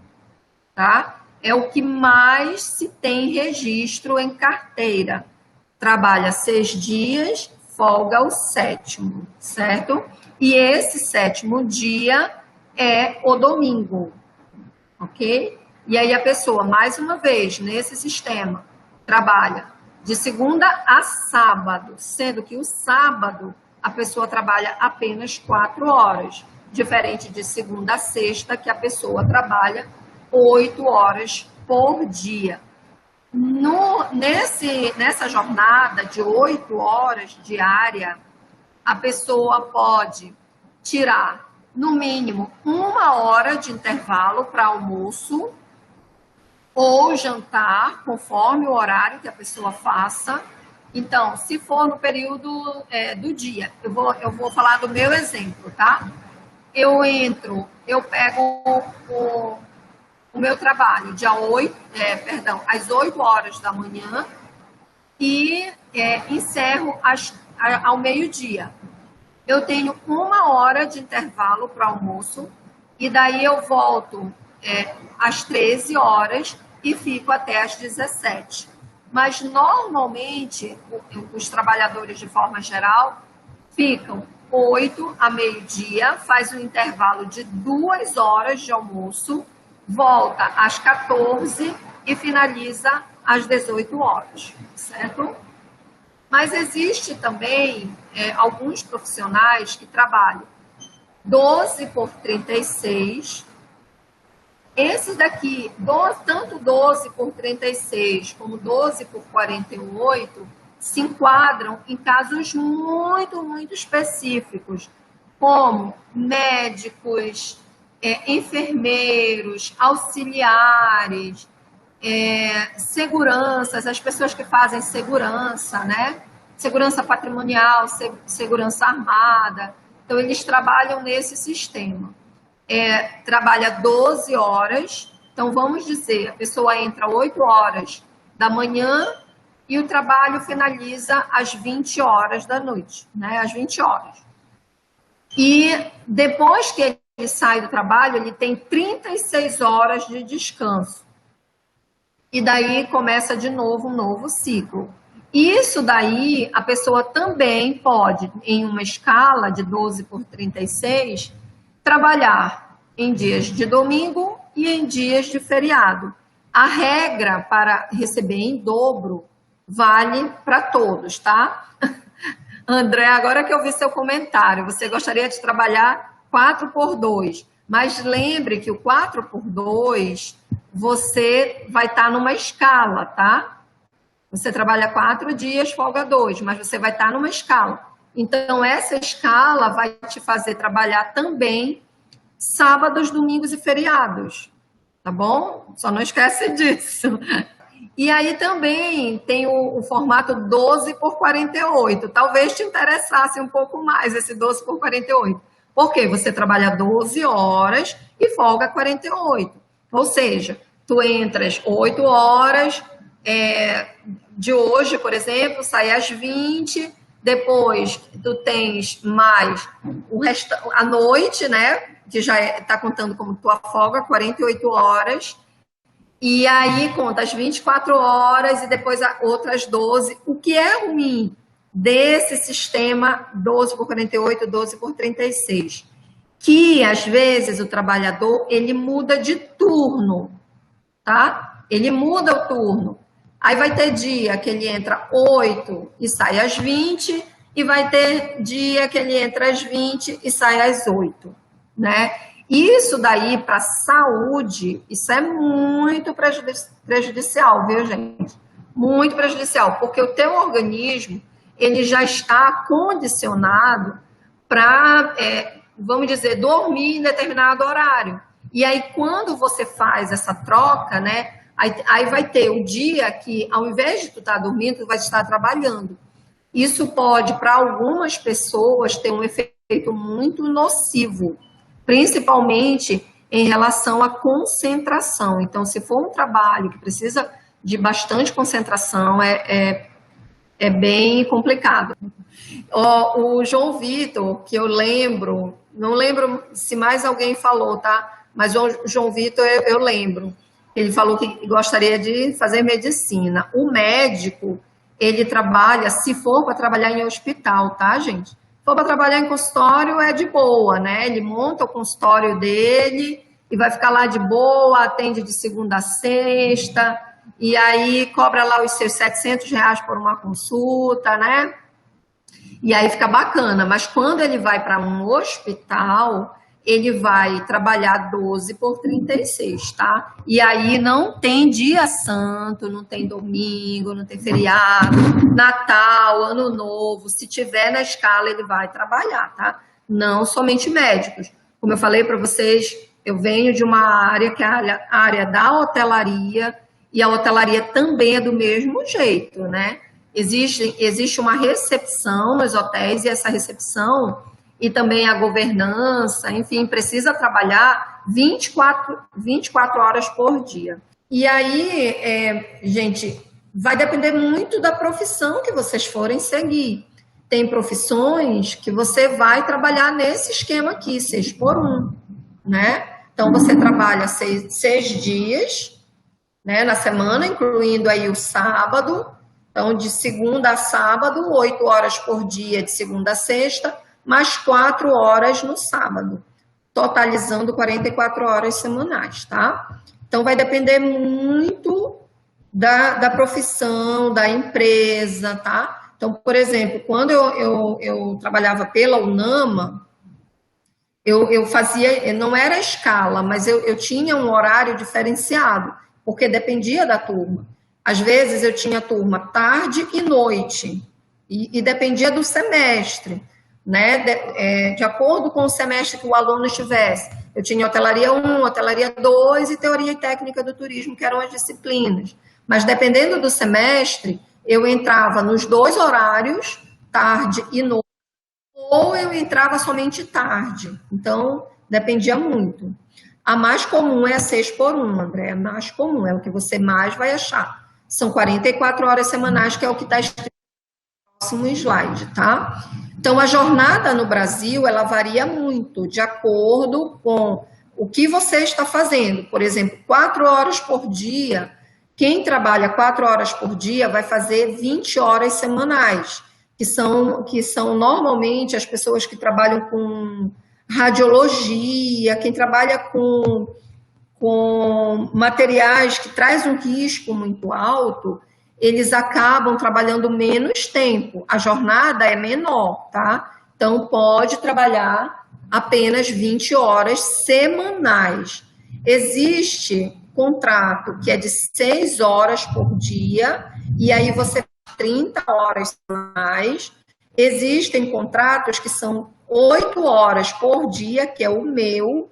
tá? É o que mais se tem registro em carteira. Trabalha 6 dias, folga o 7º, certo? E esse 7º dia é o domingo, ok? E aí a pessoa, mais uma vez, nesse sistema, trabalha de segunda a sábado, sendo que o sábado a pessoa trabalha apenas 4 horas, diferente de segunda a sexta, que a pessoa trabalha 8 horas por dia. Nessa jornada de 8 horas diária, a pessoa pode tirar, no mínimo, 1 hora de intervalo para almoço ou jantar, conforme o horário que a pessoa faça. Então, se for no período do dia, eu vou falar do meu exemplo, tá? Eu pego o meu trabalho às 8 horas da manhã e encerro ao meio-dia. Eu tenho 1 hora de intervalo para almoço e daí eu volto às 13 horas e fico até às 17. Mas, normalmente, os trabalhadores, de forma geral, ficam 8 a meio-dia, faz um intervalo de 2 horas de almoço, volta às 14 e finaliza às 18 horas, certo? Mas existe também alguns profissionais que trabalham 12 por 36. Esses daqui, tanto 12 por 36 como 12 por 48, se enquadram em casos muito, muito específicos, como médicos, enfermeiros, auxiliares, seguranças, as pessoas que fazem segurança, né? Segurança patrimonial, segurança armada. Então, eles trabalham nesse sistema. Trabalha 12 horas, então vamos dizer, a pessoa entra 8 horas da manhã e o trabalho finaliza às 20 horas da noite, né? Às 20 horas. E depois que ele sai do trabalho, ele tem 36 horas de descanso. E daí começa de novo um novo ciclo. Isso daí, a pessoa também pode, em uma escala de 12 por 36, trabalhar em dias de domingo e em dias de feriado. A regra para receber em dobro vale para todos, tá? André, agora que eu vi seu comentário, você gostaria de trabalhar 4 por 2, mas lembre que o 4 por 2, você vai estar numa escala, tá? Você trabalha 4 dias, folga 2, mas você vai estar numa escala. Então, essa escala vai te fazer trabalhar também sábados, domingos e feriados, tá bom? Só não esquece disso. E aí também tem o formato 12 por 48. Talvez te interessasse um pouco mais esse 12 por 48. Porque você trabalha 12 horas e folga 48. Ou seja, tu entras 8 horas de hoje, por exemplo, sai às 20, depois tu tens mais o resto, a noite, né? Que já está contando como tua folga, 48 horas. E aí conta as 24 horas e depois outras 12. O que é ruim desse sistema 12 por 48, 12 por 36? Que, às vezes, o trabalhador, ele muda de turno, tá? Ele muda o turno. Aí vai ter dia que ele entra 8 e sai às 20, e vai ter dia que ele entra às 20 e sai às 8, né? Isso daí, para a saúde, isso é muito prejudicial, viu, gente? Muito prejudicial, porque o teu organismo, ele já está condicionado para, vamos dizer, dormir em determinado horário. E aí, quando você faz essa troca, né, aí vai ter o dia que, ao invés de tu estar dormindo, tu vai estar trabalhando. Isso pode, para algumas pessoas, ter um efeito muito nocivo, principalmente em relação à concentração. Então, se for um trabalho que precisa de bastante concentração, é bem complicado. O João Vitor, que eu lembro, não lembro se mais alguém falou, tá? Mas o João Vitor eu lembro. Ele falou que gostaria de fazer medicina. O médico, ele trabalha, se for para trabalhar em hospital, tá, gente? Se for para trabalhar em consultório, é de boa, né? Ele monta o consultório dele e vai ficar lá de boa, atende de segunda a sexta, e aí cobra lá os seus R$ 700 por uma consulta, né? E aí fica bacana. Mas quando ele vai para um hospital, ele vai trabalhar 12 por 36, tá? E aí não tem dia santo, não tem domingo, não tem feriado, Natal, Ano Novo. Se tiver na escala, ele vai trabalhar, tá? Não somente médicos. Como eu falei para vocês, eu venho de uma área que é a área da hotelaria, e a hotelaria também é do mesmo jeito, né? Existe uma recepção nos hotéis, e essa recepção e também a governança, enfim, precisa trabalhar 24 horas por dia. E aí, gente, vai depender muito da profissão que vocês forem seguir. Tem profissões que você vai trabalhar nesse esquema aqui, 6 por 1, né? Então, você trabalha 6 dias, né, na semana, incluindo aí o sábado. Então, de segunda a sábado, 8 horas por dia de segunda a sexta, mais 4 horas no sábado, totalizando 44 horas semanais, tá? Então, vai depender muito da profissão, da empresa, tá? Então, por exemplo, quando eu trabalhava pela UNAMA, eu fazia, não era escala, mas eu tinha um horário diferenciado, porque dependia da turma. Às vezes eu tinha turma tarde e noite, e dependia do semestre, né? De acordo com o semestre que o aluno estivesse. Eu tinha hotelaria 1, hotelaria 2 e teoria e técnica do turismo, que eram as disciplinas. Mas dependendo do semestre, eu entrava nos 2 horários, tarde e noite, ou eu entrava somente tarde. Então, dependia muito. A mais comum é a 6 por 1, André, a mais comum, é o que você mais vai achar. São 44 horas semanais, que é o que está escrito no próximo slide, tá? Então, a jornada no Brasil, ela varia muito, de acordo com o que você está fazendo. Por exemplo, 4 horas por dia, quem trabalha 4 horas por dia vai fazer 20 horas semanais, que são normalmente as pessoas que trabalham com radiologia, quem trabalha com materiais que trazem um risco muito alto, eles acabam trabalhando menos tempo, a jornada é menor, tá? Então, pode trabalhar apenas 20 horas semanais. Existe contrato que é de 6 horas por dia, e aí você 30 horas semanais. Existem contratos que são 8 horas por dia, que é o meu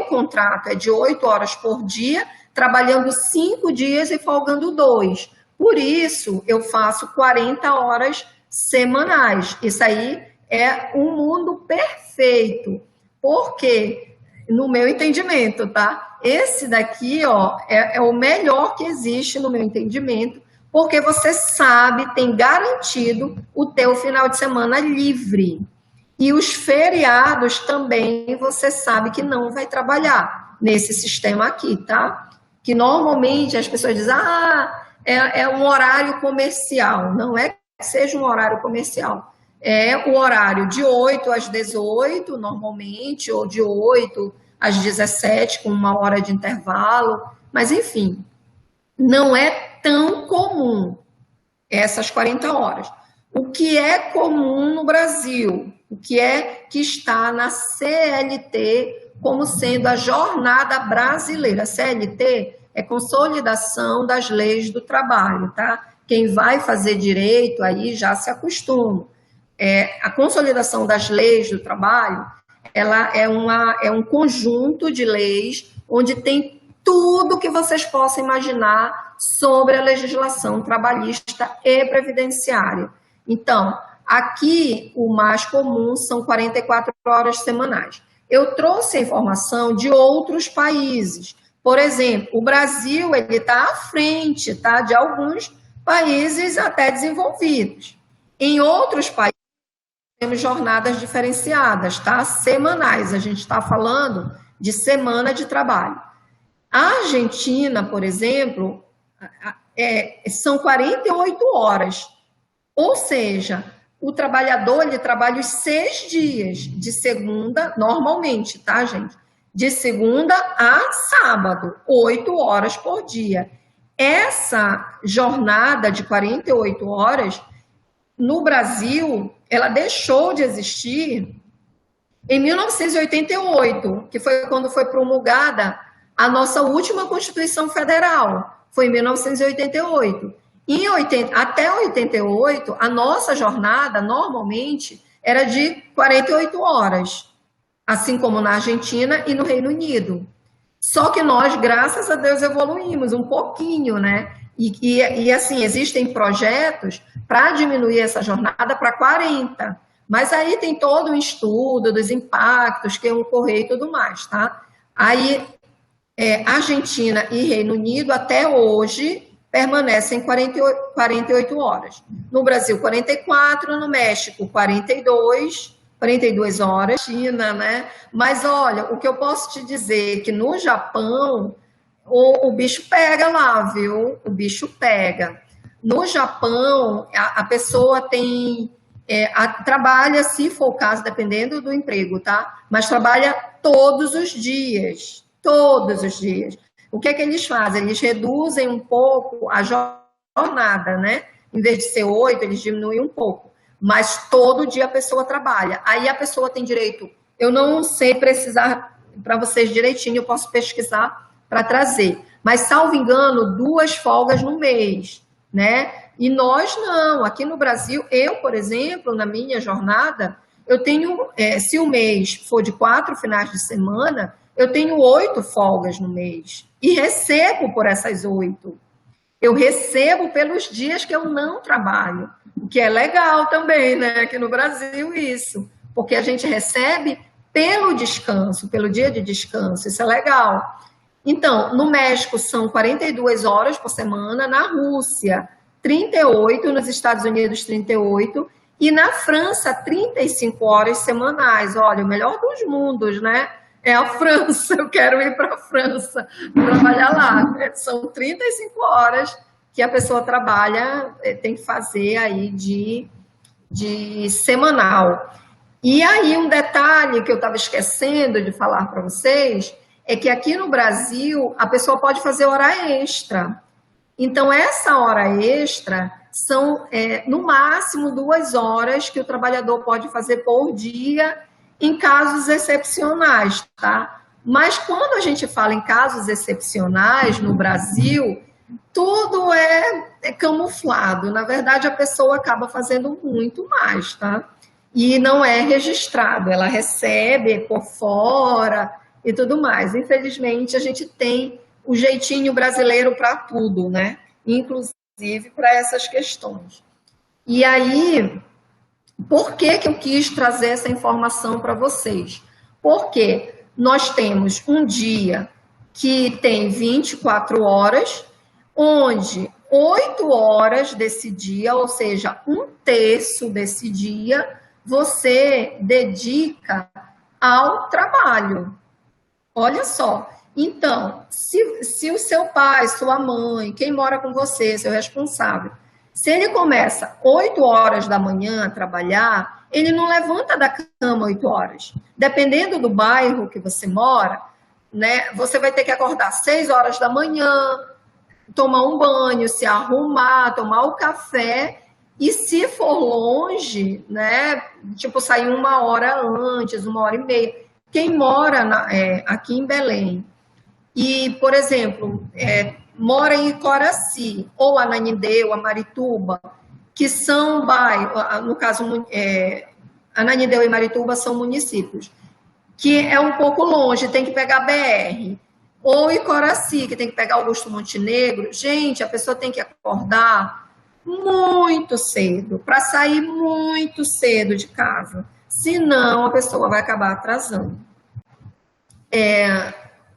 contrato é de 8 horas por dia, trabalhando 5 dias e folgando 2. Por isso, eu faço 40 horas semanais. Isso aí é um mundo perfeito. Porque, no meu entendimento, tá? Esse daqui, ó, é o melhor que existe no meu entendimento, porque você sabe, tem garantido o teu final de semana livre. E os feriados também você sabe que não vai trabalhar nesse sistema aqui, tá? Que normalmente as pessoas dizem, é um horário comercial. Não é que seja um horário comercial. É o horário de 8 às 18, normalmente, ou de 8 às 17, com 1 hora de intervalo. Mas, enfim, não é tão comum essas 40 horas. O que é comum no Brasil, o que está na CLT como sendo a jornada brasileira. A CLT é Consolidação das Leis do Trabalho, tá? Quem vai fazer direito aí já se acostuma. A Consolidação das Leis do Trabalho, ela é um conjunto de leis onde tem tudo que vocês possam imaginar sobre a legislação trabalhista e previdenciária. Então, aqui o mais comum são 44 horas semanais. Eu trouxe a informação de outros países, Por exemplo, o Brasil ele está à frente, tá, de alguns países até desenvolvidos. Em outros países temos jornadas diferenciadas, tá? Semanais. A gente está falando de semana de trabalho. A Argentina, por exemplo, são 48 horas. Ou seja, o trabalhador ele trabalha os 6 dias de segunda, normalmente, tá, gente? De segunda a sábado, 8 horas por dia. Essa jornada de 48 horas, no Brasil, ela deixou de existir em 1988, que foi quando foi promulgada a nossa última Constituição Federal. Foi em 1988. Até 88, a nossa jornada, normalmente, era de 48 horas, assim como na Argentina e no Reino Unido. Só que nós, graças a Deus, evoluímos um pouquinho, né? E assim, existem projetos para diminuir essa jornada para 40. Mas aí tem todo um estudo dos impactos que iam ocorrer e tudo mais, tá? Aí, Argentina e Reino Unido, até hoje, permanecem 48 horas. No Brasil, 44, no México, 42 horas, China, né? Mas olha, o que eu posso te dizer é que no Japão o bicho pega lá, viu? O bicho pega. No Japão, a pessoa tem trabalha, se for o caso, dependendo do emprego, tá? Mas trabalha todos os dias. Todos os dias. O que é que eles fazem? Eles reduzem um pouco a jornada, né? Em vez de ser 8, eles diminuem um pouco. Mas todo dia a pessoa trabalha. Aí a pessoa tem direito... Eu não sei precisar para vocês direitinho, eu posso pesquisar para trazer. Mas, salvo engano, 2 folgas no mês, né? E nós não. Aqui no Brasil, eu, por exemplo, na minha jornada, eu tenho... se o mês for de 4 finais de semana, eu tenho 8 folgas no mês. E recebo por essas 8. Eu recebo pelos dias que eu não trabalho. O que é legal também, né? Aqui no Brasil, isso. Porque a gente recebe pelo descanso, pelo dia de descanso. Isso é legal. Então, no México são 42 horas por semana, na Rússia 38, nos Estados Unidos 38 e na França 35 horas semanais. Olha, o melhor dos mundos, né? É a França, eu quero ir para a França, trabalhar lá. São 35 horas que a pessoa trabalha, tem que fazer aí de semanal. E aí um detalhe que eu estava esquecendo de falar para vocês, é que aqui no Brasil a pessoa pode fazer hora extra. Então essa hora extra são no máximo 2 horas que o trabalhador pode fazer por dia, em casos excepcionais, tá? Mas quando a gente fala em casos excepcionais no Brasil, tudo é camuflado. Na verdade, a pessoa acaba fazendo muito mais, tá? E não é registrado, ela recebe por fora e tudo mais. Infelizmente, a gente tem o jeitinho brasileiro para tudo, né? Inclusive para essas questões. E aí... Por que eu quis trazer essa informação para vocês? Porque nós temos um dia que tem 24 horas, onde 8 horas desse dia, ou seja, 1/3 desse dia, você dedica ao trabalho. Olha só. Então, se o seu pai, sua mãe, quem mora com você, seu responsável, se ele começa 8 horas da manhã a trabalhar, ele não levanta da cama 8 horas. Dependendo do bairro que você mora, né, você vai ter que acordar 6 horas da manhã, tomar um banho, se arrumar, tomar o café. E se for longe, né, tipo sair 1 hora antes, 1h30. Quem mora aqui em Belém e, por exemplo, mora em Coraci, ou Ananindeua, Marituba, que são bairros, no caso, Ananindeua e Marituba são municípios, que é um pouco longe, tem que pegar BR, ou em Coraci, que tem que pegar Augusto Montenegro. Gente, a pessoa tem que acordar muito cedo, para sair muito cedo de casa, senão a pessoa vai acabar atrasando.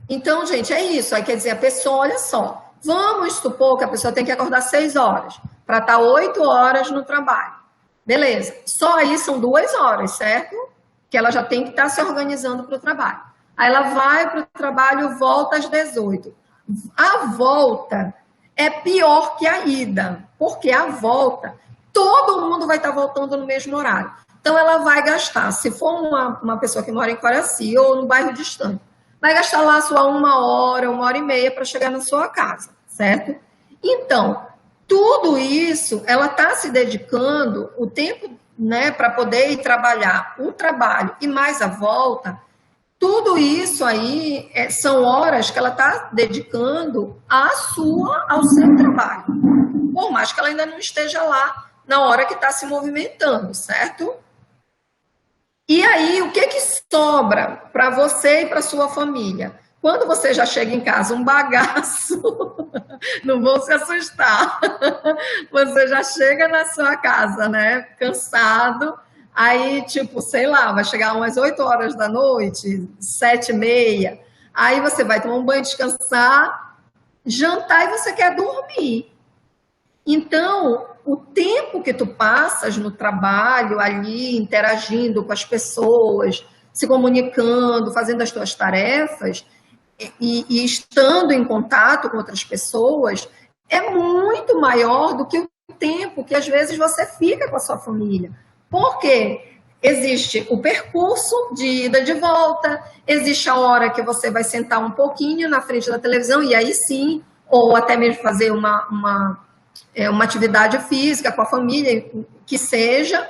Então, gente, é isso. Aí quer dizer, a pessoa, olha só, vamos supor que a pessoa tem que acordar 6 horas para estar 8 horas no trabalho. Beleza. Só aí são 2 horas, certo? Que ela já tem que estar se organizando para o trabalho. Aí ela vai para o trabalho, volta às 18. A volta é pior que a ida, porque a volta, todo mundo vai estar voltando no mesmo horário. Então, ela vai gastar, se for uma pessoa que mora em Coraci ou no bairro distante, vai gastar lá a sua 1 hora e meia para chegar na sua casa, certo? Então, tudo isso, ela está se dedicando o tempo, né, para poder ir trabalhar, o trabalho e mais a volta, tudo isso aí são horas que ela está dedicando ao seu trabalho, por mais que ela ainda não esteja lá na hora que está se movimentando, certo? E aí, o que sobra para você e para sua família? Quando você já chega em casa, um bagaço, não vou se assustar, você já chega na sua casa, né, cansado, aí, tipo, sei lá, vai chegar umas 8 horas da noite, 7h30, aí você vai tomar um banho, descansar, jantar e você quer dormir. Então, o tempo que tu passas no trabalho, ali, interagindo com as pessoas, se comunicando, fazendo as tuas tarefas e estando em contato com outras pessoas, é muito maior do que o tempo que às vezes você fica com a sua família. Por quê? Existe o percurso de ida e de volta, existe a hora que você vai sentar um pouquinho na frente da televisão, e aí sim, ou até mesmo fazer uma atividade física com a família, que seja,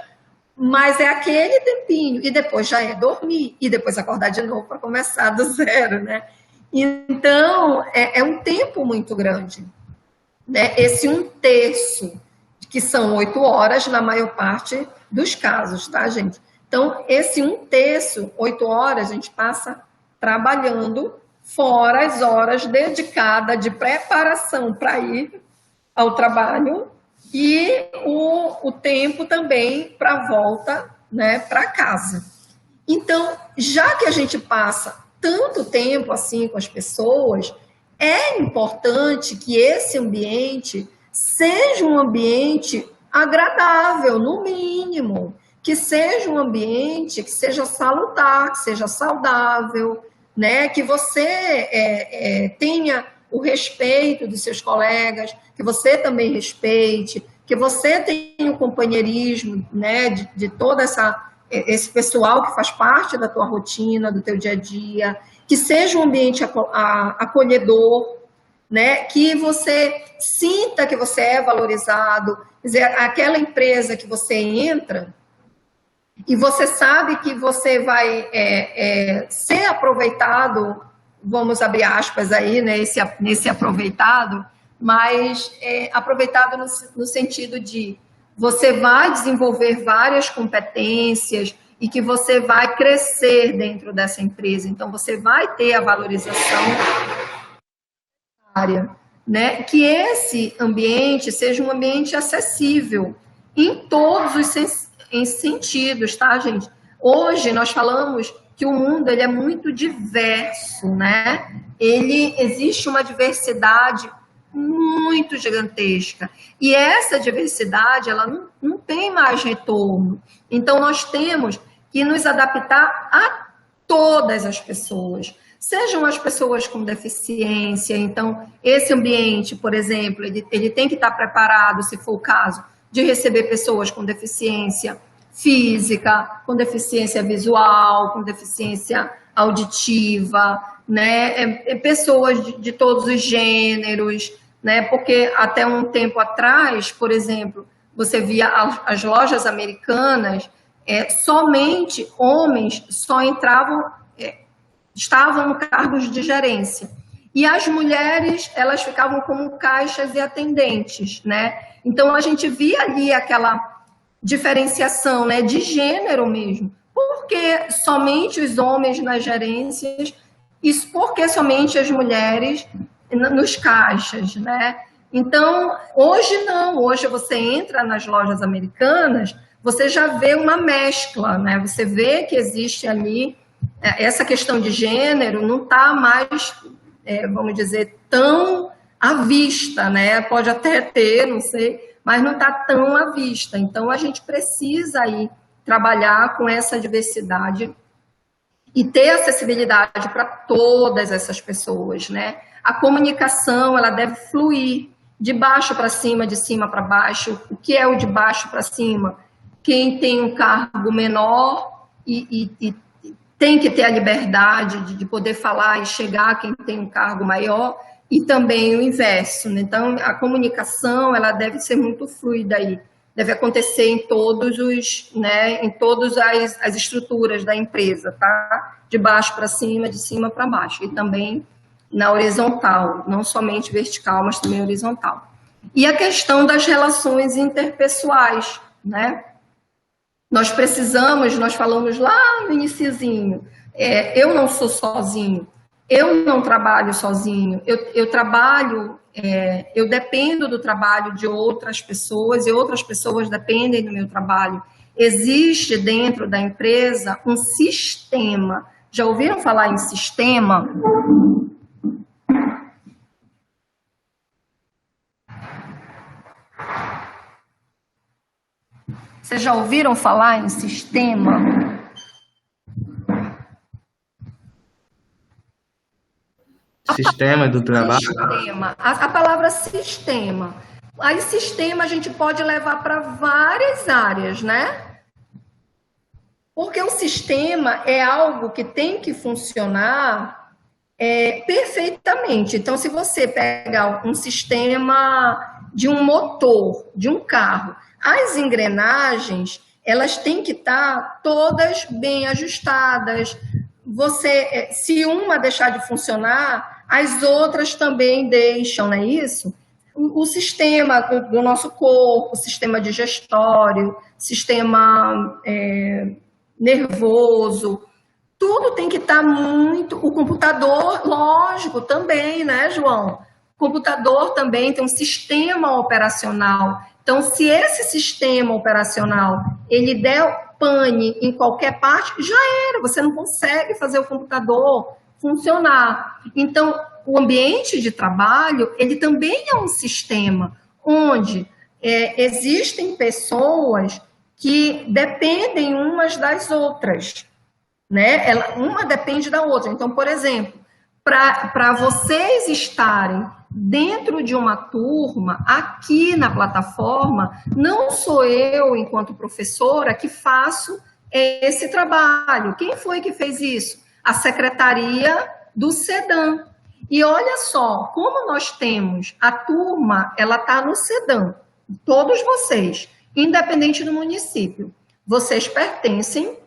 mas é aquele tempinho, e depois já é dormir, e depois acordar de novo para começar do zero, né? Então, é um tempo muito grande, né? Esse 1/3, que são 8 horas na maior parte dos casos, tá, gente? Então, esse 1/3, 8 horas, a gente passa trabalhando, fora as horas dedicadas de preparação para ir ao trabalho e o tempo também para a volta, né, para casa. Então, já que a gente passa tanto tempo assim com as pessoas, é importante que esse ambiente seja um ambiente agradável, no mínimo, que seja um ambiente que seja salutar, que seja saudável, né, que você tenha o respeito dos seus colegas, que você também respeite, que você tenha o companheirismo, né, de toda esse pessoal que faz parte da tua rotina, do teu dia a dia, que seja um ambiente acolhedor, né, que você sinta que você é valorizado, quer dizer, aquela empresa que você entra e você sabe que você vai ser aproveitado, vamos abrir aspas aí, né, nesse aproveitado, mas aproveitado no sentido de você vai desenvolver várias competências e que você vai crescer dentro dessa empresa. Então, você vai ter a valorização área, né? Que esse ambiente seja um ambiente acessível em todos os sentidos, tá, gente? Hoje nós falamos que o mundo ele é muito diverso, né? Existe uma diversidade muito gigantesca. E essa diversidade, ela não tem mais retorno. Então, nós temos que nos adaptar a todas as pessoas, sejam as pessoas com deficiência. Então, esse ambiente, por exemplo, ele tem que estar preparado, se for o caso, de receber pessoas com deficiência física, com deficiência visual, com deficiência auditiva, né? Pessoas de todos os gêneros, né? Porque até um tempo atrás, por exemplo, você via as lojas americanas, somente homens só entravam, estavam no cargos de gerência. E as mulheres, elas ficavam como caixas e atendentes, né? Então, a gente via ali aquela diferenciação, né, de gênero mesmo. Por que somente os homens nas gerências e por que somente as mulheres nos caixas, né? Então, hoje não. Hoje você entra nas lojas americanas, você já vê uma mescla, né? Você vê que existe ali essa questão de gênero não está mais, vamos dizer, tão à vista, né? Pode até ter, não sei, mas não está tão à vista. Então, a gente precisa aí trabalhar com essa diversidade e ter acessibilidade para todas essas pessoas, né? A comunicação, ela deve fluir de baixo para cima, de cima para baixo. O que é o de baixo para cima? Quem tem um cargo menor e tem que ter a liberdade de poder falar e chegar a quem tem um cargo maior, e também o inverso, né? Então, a comunicação, ela deve ser muito fluida aí, deve acontecer em todos os, né, em todas as estruturas da empresa, tá? De baixo para cima, de cima para baixo, e também na horizontal, não somente vertical, mas também horizontal. E a questão das relações interpessoais, né? Nós falamos lá no iniciozinho, eu não sou sozinho, eu não trabalho sozinho, eu trabalho, eu dependo do trabalho de outras pessoas e outras pessoas dependem do meu trabalho. Existe dentro da empresa um sistema. Já ouviram falar em sistema? Vocês já ouviram falar em sistema? Sistema do trabalho? Sistema. A palavra sistema. Aí, sistema a gente pode levar para várias áreas, né? Porque o sistema é algo que tem que funcionar perfeitamente. Então, se você pegar um sistema de um motor, de um carro, as engrenagens, elas têm que estar todas bem ajustadas. Se uma deixar de funcionar, as outras também deixam, não é isso? O sistema do nosso corpo, sistema digestório, sistema nervoso, tudo tem que estar muito... O computador, lógico, também, né, João? O computador também tem um sistema operacional. Então, se esse sistema operacional ele der pane em qualquer parte, já era, você não consegue fazer o computador funcionar. Então, o ambiente de trabalho, ele também é um sistema onde existem pessoas que dependem umas das outras, né? Uma depende da outra. Então, por exemplo, para vocês estarem dentro de uma turma, aqui na plataforma, não sou eu, enquanto professora, que faço esse trabalho. Quem foi que fez isso? A Secretaria do SEDAM. E olha só, como nós temos, a turma, ela está no SEDAM, todos vocês, independente do município, vocês pertencem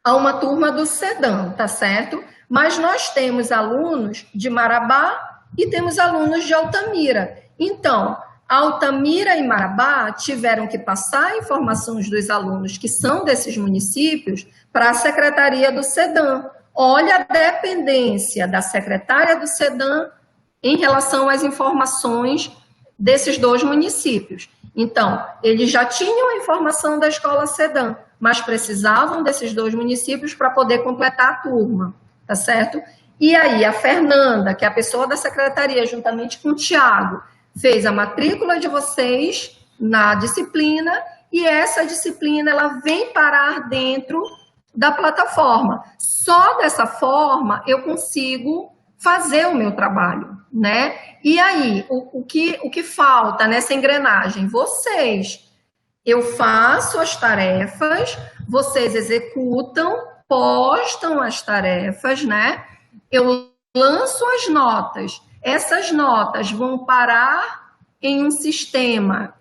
a uma turma do SEDAM, tá certo? Mas nós temos alunos de Marabá e temos alunos de Altamira. Então, Altamira e Marabá tiveram que passar informações dos alunos que são desses municípios para a Secretaria do SEDAM. Olha a dependência da secretária do SEDAM em relação às informações desses dois municípios. Então, eles já tinham a informação da escola SEDAM, mas precisavam desses dois municípios para poder completar a turma, tá certo? E aí, a Fernanda, que é a pessoa da secretaria, juntamente com o Tiago, fez a matrícula de vocês na disciplina e essa disciplina ela vem parar dentro da plataforma. Só dessa forma eu consigo fazer o meu trabalho, né? E aí, o que falta nessa engrenagem? Vocês. Eu faço as tarefas, vocês executam, postam as tarefas, né? Eu lanço as notas. Essas notas vão parar em um sistema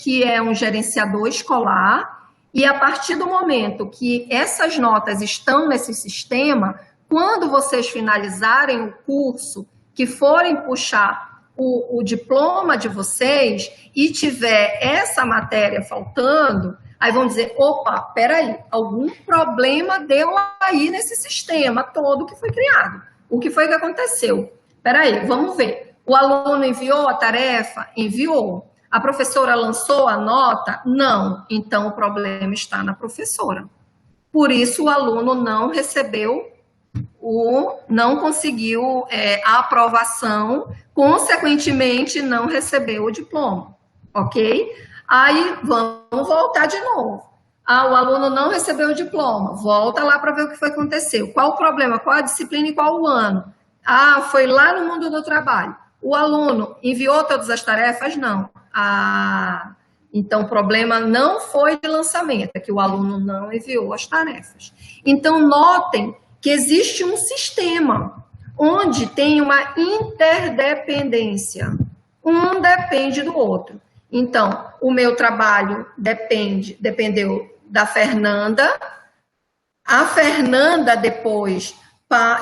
que é um gerenciador escolar, e a partir do momento que essas notas estão nesse sistema, quando vocês finalizarem o curso, que forem puxar o diploma de vocês e tiver essa matéria faltando, aí vão dizer, opa, peraí, algum problema deu aí nesse sistema todo que foi criado. O que foi que aconteceu? Peraí, vamos ver. O aluno enviou a tarefa? Enviou. A professora lançou a nota? Não. Então, o problema está na professora. Por isso, o aluno não recebeu não conseguiu a aprovação, consequentemente não recebeu o diploma, ok? Aí vamos voltar de novo. O aluno não recebeu o diploma, volta lá para ver o que foi que aconteceu. Qual o problema? Qual a disciplina e qual o ano? Foi lá no mundo do trabalho. O aluno enviou todas as tarefas? Não. Então, o problema não foi de lançamento, é que o aluno não enviou as tarefas. Então, notem que existe um sistema onde tem uma interdependência. Um depende do outro. Então, o meu trabalho dependeu da Fernanda, a Fernanda depois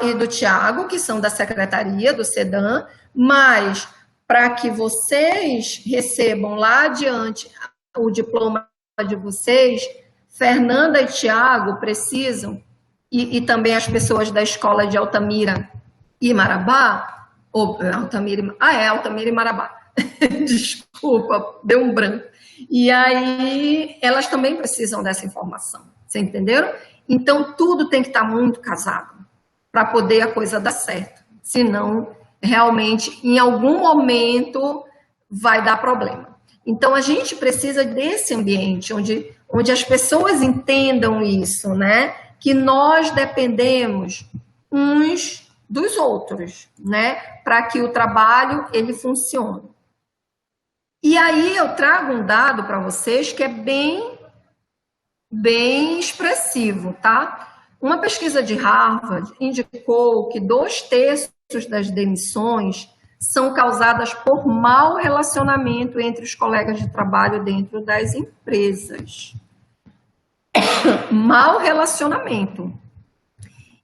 e do Tiago, que são da secretaria, do SEDAM, mas para que vocês recebam lá adiante o diploma de vocês, Fernanda e Tiago precisam, e também as pessoas da escola de Altamira e Marabá, Altamira e Marabá, desculpa, deu um branco. E aí, elas também precisam dessa informação, vocês entenderam? Então, tudo tem que estar muito casado para poder a coisa dar certo. Senão, realmente, em algum momento, vai dar problema. Então, a gente precisa desse ambiente onde as pessoas entendam isso, né? Que nós dependemos uns dos outros, né? Para que o trabalho, ele funcione. E aí, eu trago um dado para vocês que é bem expressivo, tá? Uma pesquisa de Harvard indicou que 2/3 das demissões são causadas por mau relacionamento entre os colegas de trabalho dentro das empresas. Mau relacionamento.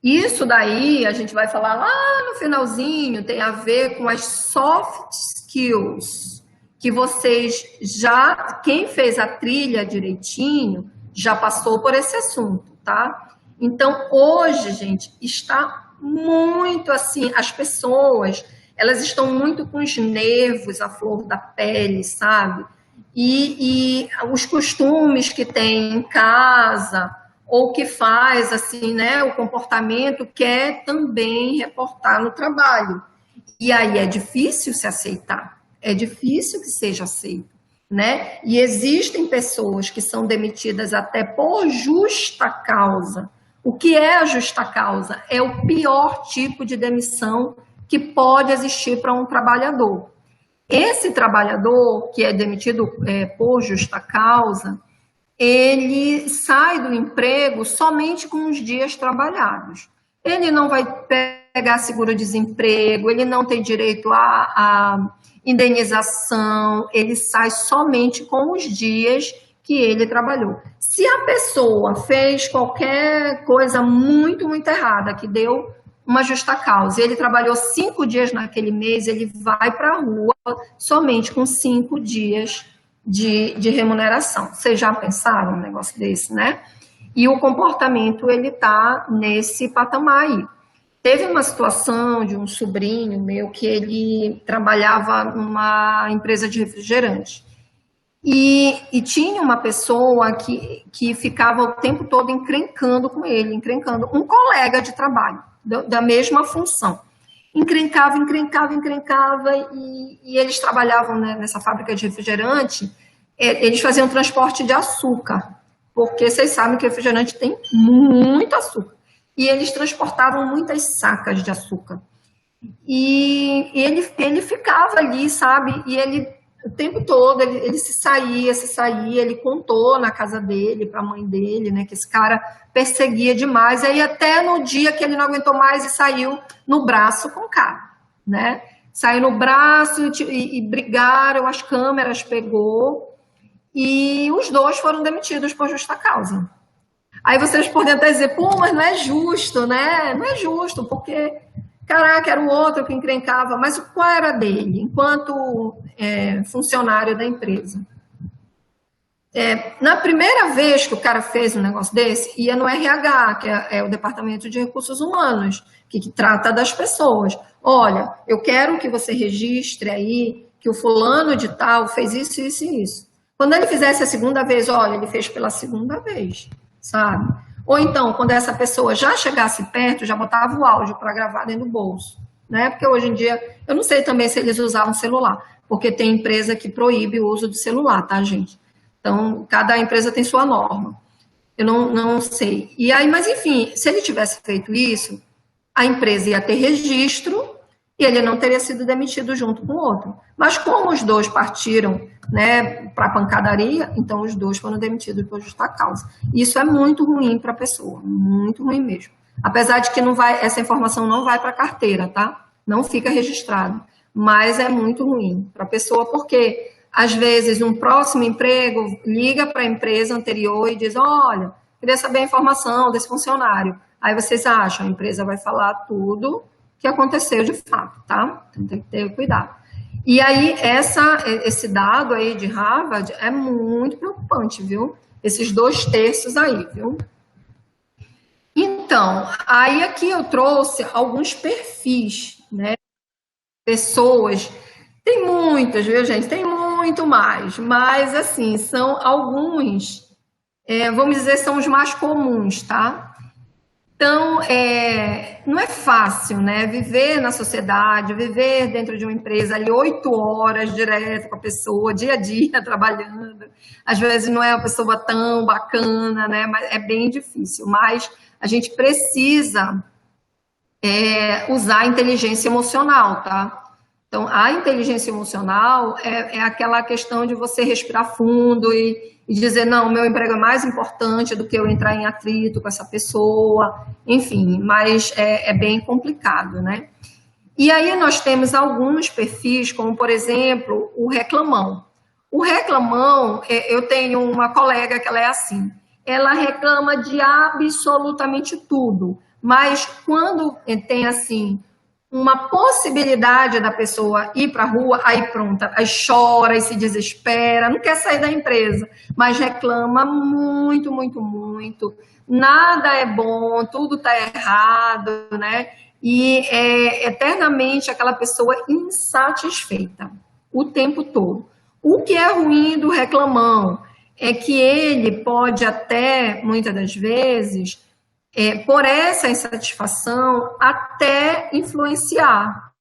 Isso daí, a gente vai falar lá no finalzinho, tem a ver com as soft skills, que vocês quem fez a trilha direitinho, já passou por esse assunto, tá? Então, hoje, gente, está muito assim, as pessoas, elas estão muito com os nervos à flor da pele, sabe? E os costumes que tem em casa, ou que faz, assim, né, o comportamento quer também reportar no trabalho. E aí é difícil se aceitar, é difícil que seja aceito, né? E existem pessoas que são demitidas até por justa causa. O que é a justa causa? É o pior tipo de demissão que pode existir para um trabalhador. Esse trabalhador que é demitido por justa causa, ele sai do emprego somente com os dias trabalhados. Ele não vai pegar seguro-desemprego, ele não tem direito a indenização, ele sai somente com os dias que ele trabalhou. Se a pessoa fez qualquer coisa muito, muito errada, que deu uma justa causa, ele trabalhou 5 dias naquele mês, ele vai para a rua somente com 5 dias de remuneração. Vocês já pensaram um negócio desse, né? E o comportamento, ele está nesse patamar aí. Teve uma situação de um sobrinho meu que ele trabalhava numa empresa de refrigerante. E tinha uma pessoa que ficava o tempo todo encrencando com ele, um colega de trabalho, da mesma função. Encrencava, e eles trabalhavam, né, nessa fábrica de refrigerante, eles faziam transporte de açúcar, porque vocês sabem que refrigerante tem muito açúcar. E eles transportavam muitas sacas de açúcar. E ele ficava ali, sabe? E ele, o tempo todo, ele se saía, ele contou na casa dele, para a mãe dele, né? Que esse cara perseguia demais. Aí até no dia que ele não aguentou mais e saiu no braço com o cara, né? Saiu no braço e brigaram, as câmeras pegou, e os dois foram demitidos por justa causa. Aí vocês podem até dizer, pô, mas não é justo, né? Não é justo, porque, caraca, era o outro que encrencava, mas qual era dele, enquanto funcionário da empresa? Na primeira vez que o cara fez um negócio desse, ia no RH, que é o Departamento de Recursos Humanos, que trata das pessoas. Olha, eu quero que você registre aí que o fulano de tal fez isso, isso e isso. Quando ele fizesse a segunda vez, olha, ele fez pela segunda vez, sabe? Ou então, quando essa pessoa já chegasse perto, já botava o áudio para gravar dentro do bolso, né? Porque hoje em dia, eu não sei também se eles usavam celular, porque tem empresa que proíbe o uso do celular, tá, gente? Então, cada empresa tem sua norma. Eu não sei. E aí, mas enfim, se ele tivesse feito isso, a empresa ia ter registro e ele não teria sido demitido junto com o outro. Mas como os dois partiram, né, para a pancadaria, então os dois foram demitidos por justa causa. Isso é muito ruim para a pessoa, muito ruim mesmo. Apesar de que não vai, essa informação não vai para a carteira, tá? Não fica registrado. Mas é muito ruim para a pessoa, porque às vezes um próximo emprego liga para a empresa anterior e diz: olha, queria saber a informação desse funcionário. Aí vocês acham, a empresa vai falar tudo que aconteceu de fato, tá? Então tem que ter cuidado. E aí, esse dado aí de Harvard é muito preocupante, viu? Esses 2/3 aí, viu? Então, aí aqui eu trouxe alguns perfis, né? Pessoas, tem muitas, viu, gente? Tem muito mais, mas assim, são alguns, vamos dizer, são os mais comuns, tá? Então, não é fácil, né? Viver na sociedade, viver dentro de uma empresa ali 8 horas direto com a pessoa, dia a dia, trabalhando. Às vezes não é uma pessoa tão bacana, né? Mas é bem difícil. Mas a gente precisa usar a inteligência emocional, tá? Então, a inteligência emocional é aquela questão de você respirar fundo e dizer, não, meu emprego é mais importante do que eu entrar em atrito com essa pessoa, enfim, mas é bem complicado, né? E aí nós temos alguns perfis, como, por exemplo, o reclamão. O reclamão, eu tenho uma colega que ela é assim, ela reclama de absolutamente tudo, mas quando tem, assim, uma possibilidade da pessoa ir para a rua, aí pronto, aí chora e se desespera, não quer sair da empresa, mas reclama muito, muito, muito. Nada é bom, tudo está errado, né? E é eternamente aquela pessoa insatisfeita o tempo todo. O que é ruim do reclamão é que ele pode até, muitas das vezes, por essa insatisfação, até influenciar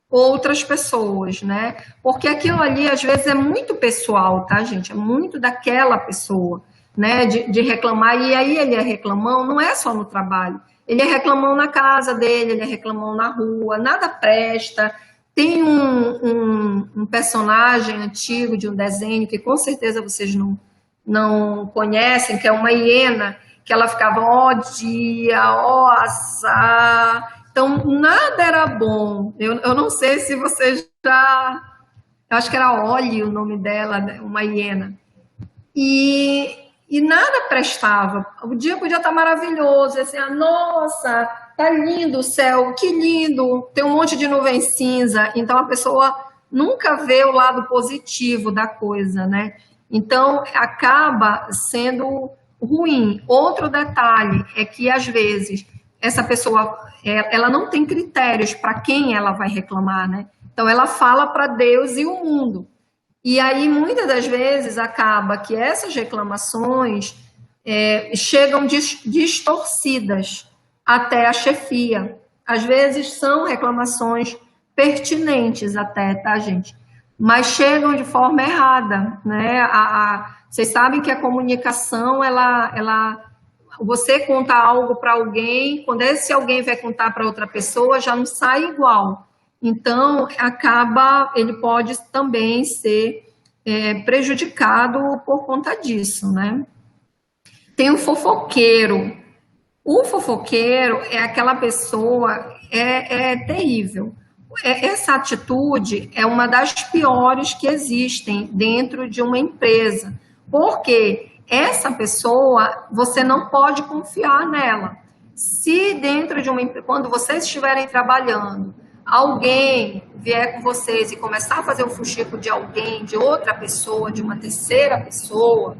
outras pessoas, né? Porque aquilo ali, às vezes, é muito pessoal, tá, gente? É muito daquela pessoa, né? De reclamar. E aí ele é reclamão, não é só no trabalho. Ele é reclamão na casa dele, ele é reclamão na rua, nada presta. Tem um personagem antigo de um desenho que com certeza vocês não conhecem, que é uma hiena, que ela ficava, ó dia, ó azar. Então, nada era bom. Eu não sei se você já... Eu acho que era Ollie o nome dela, uma hiena. E nada prestava. O dia podia estar maravilhoso. Assim, nossa, tá lindo o céu, que lindo. Tem um monte de nuvem cinza. Então, a pessoa nunca vê o lado positivo da coisa, né? Então, acaba sendo ruim. Outro detalhe é que, às vezes, essa pessoa ela não tem critérios para quem ela vai reclamar, né? Então, ela fala para Deus e o mundo. E aí, muitas das vezes, acaba que essas reclamações chegam distorcidas até a chefia. Às vezes, são reclamações pertinentes até, tá, gente? Mas chegam de forma errada, né? Vocês sabem que a comunicação, você conta algo para alguém, quando esse alguém vai contar para outra pessoa, já não sai igual. Então, ele pode também ser prejudicado por conta disso, né? Tem o fofoqueiro. O fofoqueiro é aquela pessoa, terrível. Essa atitude é uma das piores que existem dentro de uma empresa, porque essa pessoa, você não pode confiar nela. Se dentro de quando vocês estiverem trabalhando, alguém vier com vocês e começar a fazer o fuxico de alguém, de outra pessoa, de uma terceira pessoa,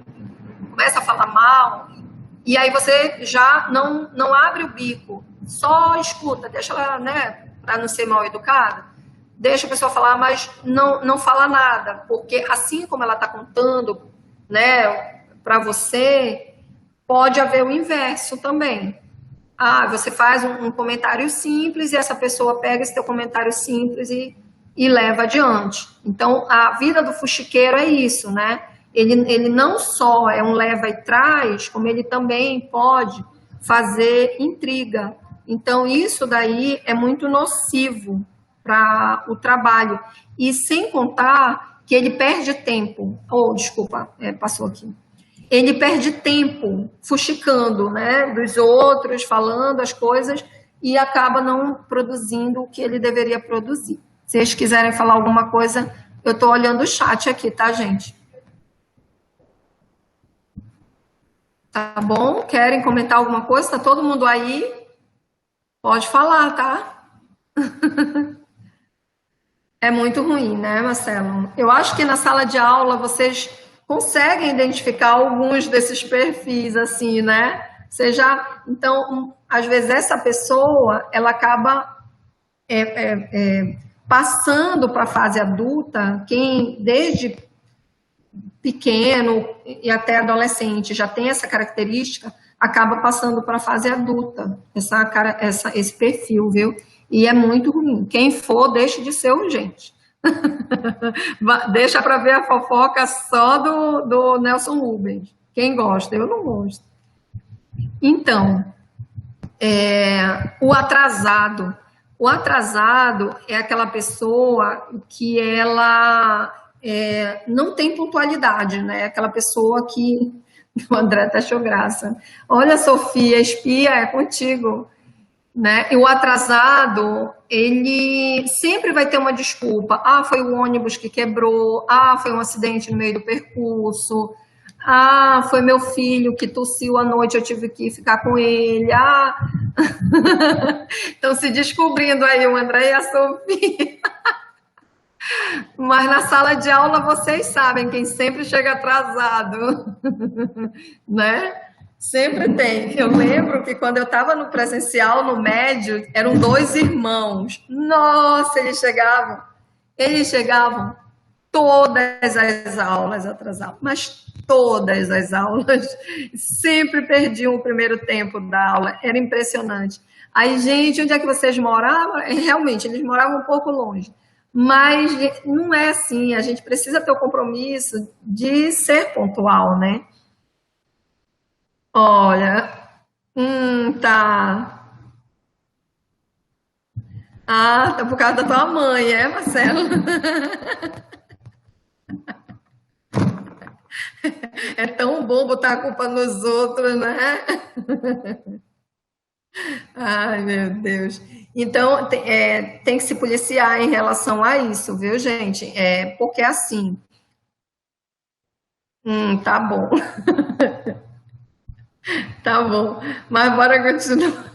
começa a falar mal, e aí você já não abre o bico, só escuta, deixa ela, né, para não ser mal educada, deixa a pessoa falar, mas não fala nada, porque assim como ela está contando, né, para você, pode haver o inverso também. Ah, você faz um comentário simples e essa pessoa pega esse teu comentário simples e leva adiante. Então, a vida do fuxiqueiro é isso, né? Ele não só é um leva e traz, como ele também pode fazer intriga. Então, isso daí é muito nocivo para o trabalho. E sem contar que ele perde tempo. Desculpa, passou aqui. Ele perde tempo fuxicando, né, dos outros, falando as coisas e acaba não produzindo o que ele deveria produzir. Se vocês quiserem falar alguma coisa, eu estou olhando o chat aqui, tá, gente? Tá bom? Querem comentar alguma coisa? Tá todo mundo aí? Pode falar, tá? É muito ruim, né, Marcelo? Eu acho que na sala de aula vocês conseguem identificar alguns desses perfis, assim, né? Então, às vezes essa pessoa, ela acaba passando para a fase adulta, quem desde pequeno e até adolescente já tem essa característica, acaba passando para a fase adulta, esse perfil, viu? E é muito ruim. Quem for, deixe de ser urgente. Deixa para ver a fofoca só do Nelson Rubens. Quem gosta? Eu não gosto. Então, o atrasado. O atrasado é aquela pessoa que ela não tem pontualidade, né? Aquela pessoa que... O André até achou graça. Olha, Sofia, espia, é contigo. Né? E o atrasado, ele sempre vai ter uma desculpa. Ah, foi o ônibus que quebrou. Ah, foi um acidente no meio do percurso. Ah, foi meu filho que tossiu à noite, eu tive que ficar com ele. Ah, estão se descobrindo aí o André e a Sofia. Mas na sala de aula vocês sabem quem sempre chega atrasado, né? Sempre tem. Eu lembro que quando eu estava no presencial, no médio, eram 2 irmãos. Nossa, eles chegavam todas as aulas atrasados, mas todas as aulas, sempre perdiam o primeiro tempo da aula, era impressionante. Aí, gente, onde é que vocês moravam? Realmente, eles moravam um pouco longe. Mas não é assim, a gente precisa ter o compromisso de ser pontual, né? Olha, tá. Ah, tá por causa da tua mãe, Marcelo? É tão bom botar a culpa nos outros, né? Ai, meu Deus. Então, tem que se policiar em relação a isso, viu, gente? Porque assim. Tá bom. Tá bom. Mas bora continuar.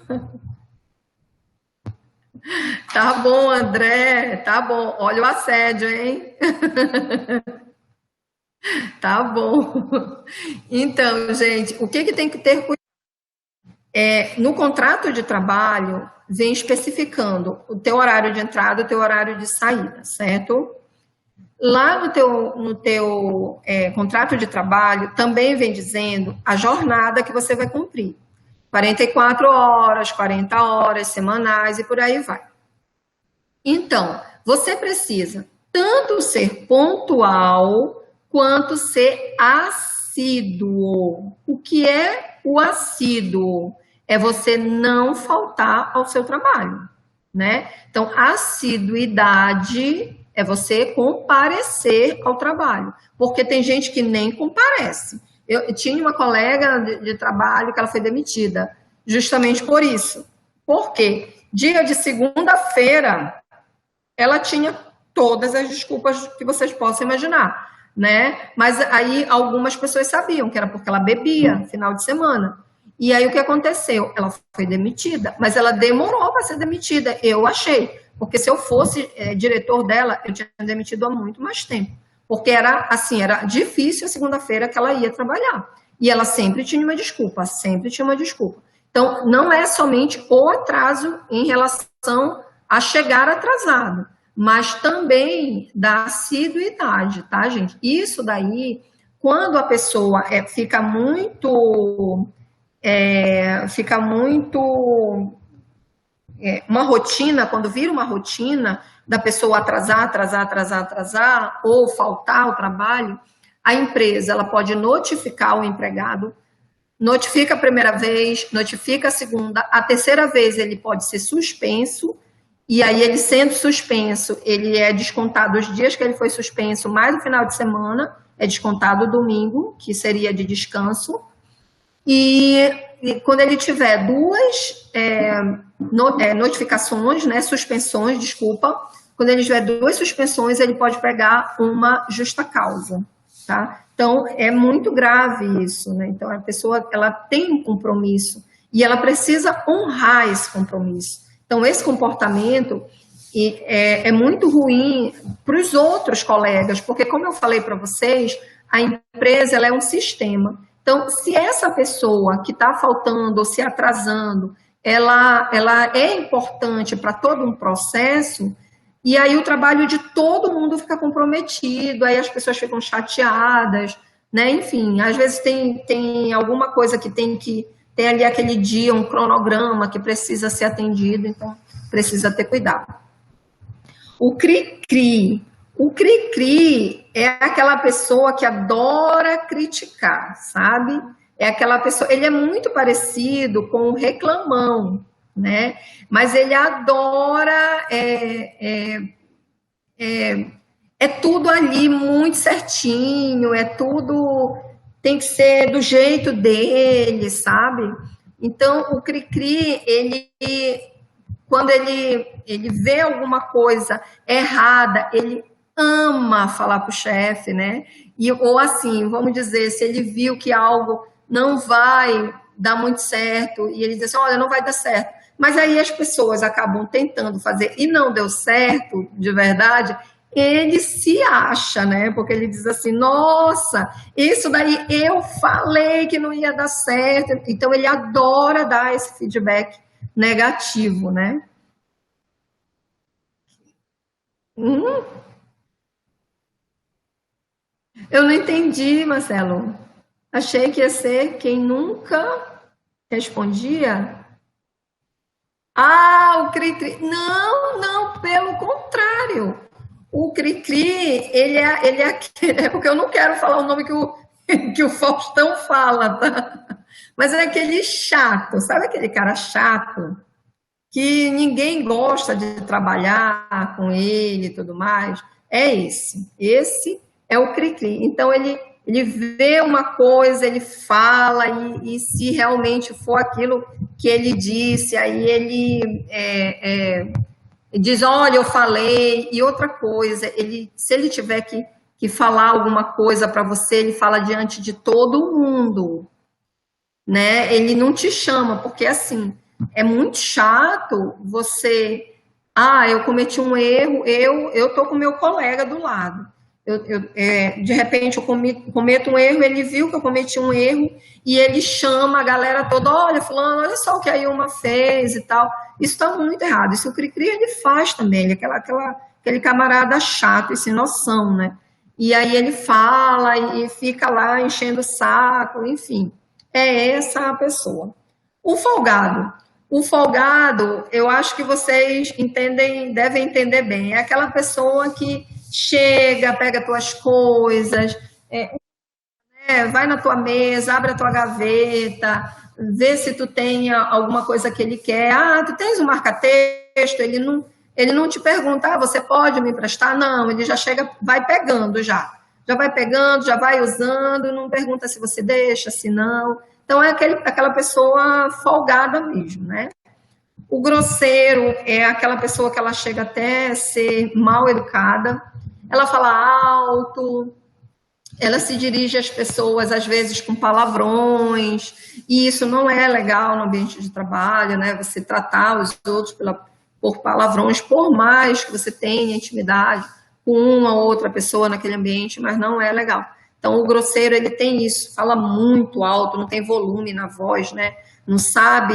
Tá bom, André. Tá bom. Olha o assédio, hein? Tá bom. Então, gente, o que tem que ter cuidado? No contrato de trabalho, vem especificando o teu horário de entrada e o teu horário de saída, certo? Lá no teu contrato de trabalho, também vem dizendo a jornada que você vai cumprir. 44 horas, 40 horas semanais e por aí vai. Então, você precisa tanto ser pontual quanto ser assíduo. O que é o assíduo? É você não faltar ao seu trabalho, né? Então, assiduidade é você comparecer ao trabalho, porque tem gente que nem comparece. Eu tinha uma colega de trabalho que ela foi demitida, justamente por isso. Por quê? Dia de segunda-feira, ela tinha todas as desculpas que vocês possam imaginar, né? Mas aí algumas pessoas sabiam que era porque ela bebia no final de semana. E aí o que aconteceu? Ela foi demitida, mas ela demorou para ser demitida, eu achei. Porque se eu fosse diretor dela, eu tinha demitido há muito mais tempo. Porque era assim, era difícil a segunda-feira que ela ia trabalhar. E ela sempre tinha uma desculpa, sempre tinha uma desculpa. Então, não é somente o atraso em relação a chegar atrasado, mas também da assiduidade, tá, gente? Isso daí, quando a pessoa fica muito fica muito uma rotina, quando vira uma rotina da pessoa atrasar, ou faltar ao trabalho, a empresa ela pode notificar o empregado, notifica a primeira vez, notifica a segunda, a terceira vez ele pode ser suspenso, e aí ele sendo suspenso, ele é descontado os dias que ele foi suspenso, mais o final de semana, é descontado o domingo, que seria de descanso, e quando ele tiver duas notificações, né, suspensões, desculpa, quando ele tiver duas suspensões, ele pode pegar uma justa causa, tá? Então, é muito grave isso, né? Então, a pessoa, ela tem um compromisso e ela precisa honrar esse compromisso. Então, esse comportamento é muito ruim para os outros colegas, porque, como eu falei para vocês, a empresa ela é um sistema. Então, se essa pessoa que está faltando ou se atrasando, ela é importante para todo um processo, e aí o trabalho de todo mundo fica comprometido, aí as pessoas ficam chateadas, né? Enfim, às vezes tem alguma coisa que tem ali aquele dia, um cronograma que precisa ser atendido, então precisa ter cuidado. O cri-cri. O cri-cri é aquela pessoa que adora criticar, sabe? É aquela pessoa, ele é muito parecido com o reclamão, né? Mas ele adora, tudo ali muito certinho, tem que ser do jeito dele, sabe? Então, o cri-cri, quando ele vê alguma coisa errada, ele ama falar para o chefe, né? Ou assim, vamos dizer, se ele viu que algo não vai dar muito certo, e ele diz assim, olha, não vai dar certo. Mas aí as pessoas acabam tentando fazer e não deu certo, de verdade, ele se acha, né? Porque ele diz assim, nossa, isso daí eu falei que não ia dar certo. Então, ele adora dar esse feedback negativo, né? Eu não entendi, Marcelo. Achei que ia ser quem nunca respondia. Ah, o Cri-Cri. Não, não, pelo contrário. O Cri-Cri, é porque eu não quero falar o nome que o Faustão fala, tá? Mas é aquele chato, sabe aquele cara chato? Que ninguém gosta de trabalhar com ele e tudo mais, é esse. Esse é o Cri-Cri. Então, ele vê uma coisa, ele fala, e se realmente for aquilo que ele disse, aí ele diz, olha, eu falei, e outra coisa, se ele tiver que falar alguma coisa para você, ele fala diante de todo mundo, né? Ele não te chama, porque assim, é muito chato você, eu cometi um erro, eu tô com meu colega do lado, de repente eu cometo um erro, ele viu que eu cometi um erro e ele chama a galera toda, olha fulano, olha só o que a Ilma fez e tal, isso está muito errado, isso o Cri-Cri ele faz também, aquele camarada chato e sem noção, né? E aí ele fala e fica lá enchendo o saco, enfim, é essa a pessoa. O folgado, eu acho que vocês devem entender bem, é aquela pessoa que chega, pega tuas coisas, vai na tua mesa, abre a tua gaveta, vê se tu tem alguma coisa que ele quer. Tu tens um marca-texto? Ele não te pergunta, você pode me emprestar? Não, ele já chega, vai pegando já. Já vai pegando, já vai usando, não pergunta se você deixa, se não. Então, é aquela pessoa folgada mesmo, né? O grosseiro é aquela pessoa que ela chega até a ser mal educada, ela fala alto, ela se dirige às pessoas, às vezes, com palavrões, e isso não é legal no ambiente de trabalho, né? Você tratar os outros por palavrões, por mais que você tenha intimidade com uma ou outra pessoa naquele ambiente, mas não é legal. Então, o grosseiro, ele tem isso, fala muito alto, não tem volume na voz, né? Não sabe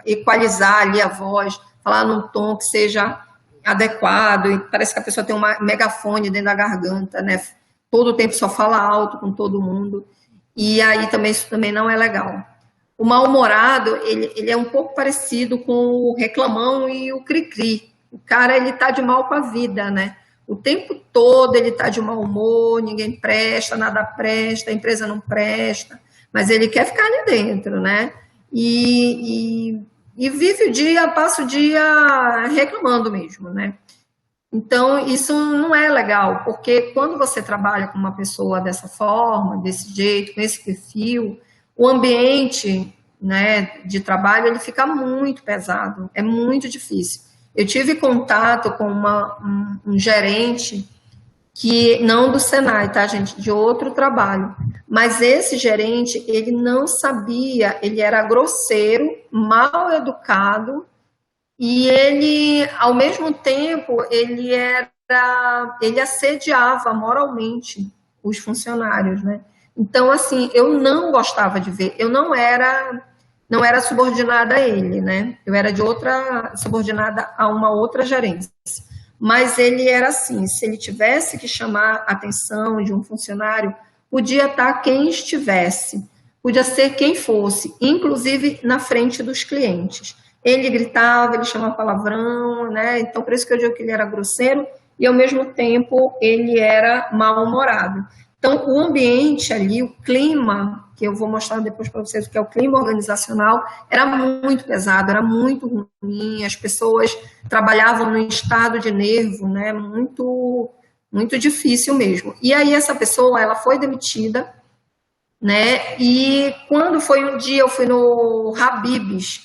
equalizar ali a voz, falar num tom que seja adequado, e parece que a pessoa tem um megafone dentro da garganta, né? Todo o tempo só fala alto com todo mundo. E aí também isso também não é legal. O mal-humorado, ele é um pouco parecido com o reclamão e o cri-cri. O cara, ele tá de mal com a vida, né? O tempo todo ele tá de mau humor, ninguém presta, nada presta, a empresa não presta, mas ele quer ficar ali dentro, né? E vive o dia, passa o dia reclamando mesmo, né? Então, isso não é legal, porque quando você trabalha com uma pessoa dessa forma, desse jeito, com esse perfil, o ambiente, né, de trabalho ele fica muito pesado, é muito difícil. Eu tive contato com um gerente que não do Senai, tá, gente, de outro trabalho. Mas esse gerente, ele não sabia, ele era grosseiro, mal educado, e ele, ao mesmo tempo, ele assediava moralmente os funcionários, né? Então, assim, eu não gostava de ver, eu não era subordinada a ele, né? Eu era de outra, subordinada a uma outra gerência. Mas ele era assim, se ele tivesse que chamar a atenção de um funcionário, podia estar quem estivesse, podia ser quem fosse, inclusive na frente dos clientes. Ele gritava, ele chamava palavrão, né? Então, por isso que eu digo que ele era grosseiro e, ao mesmo tempo, ele era mal-humorado. Então, o ambiente ali, o clima, que eu vou mostrar depois para vocês o que é o clima organizacional, era muito pesado, era muito ruim, as pessoas trabalhavam num estado de nervo, né? Muito, muito difícil mesmo. E aí, essa pessoa, ela foi demitida, né? E quando foi um dia, eu fui no Habib's,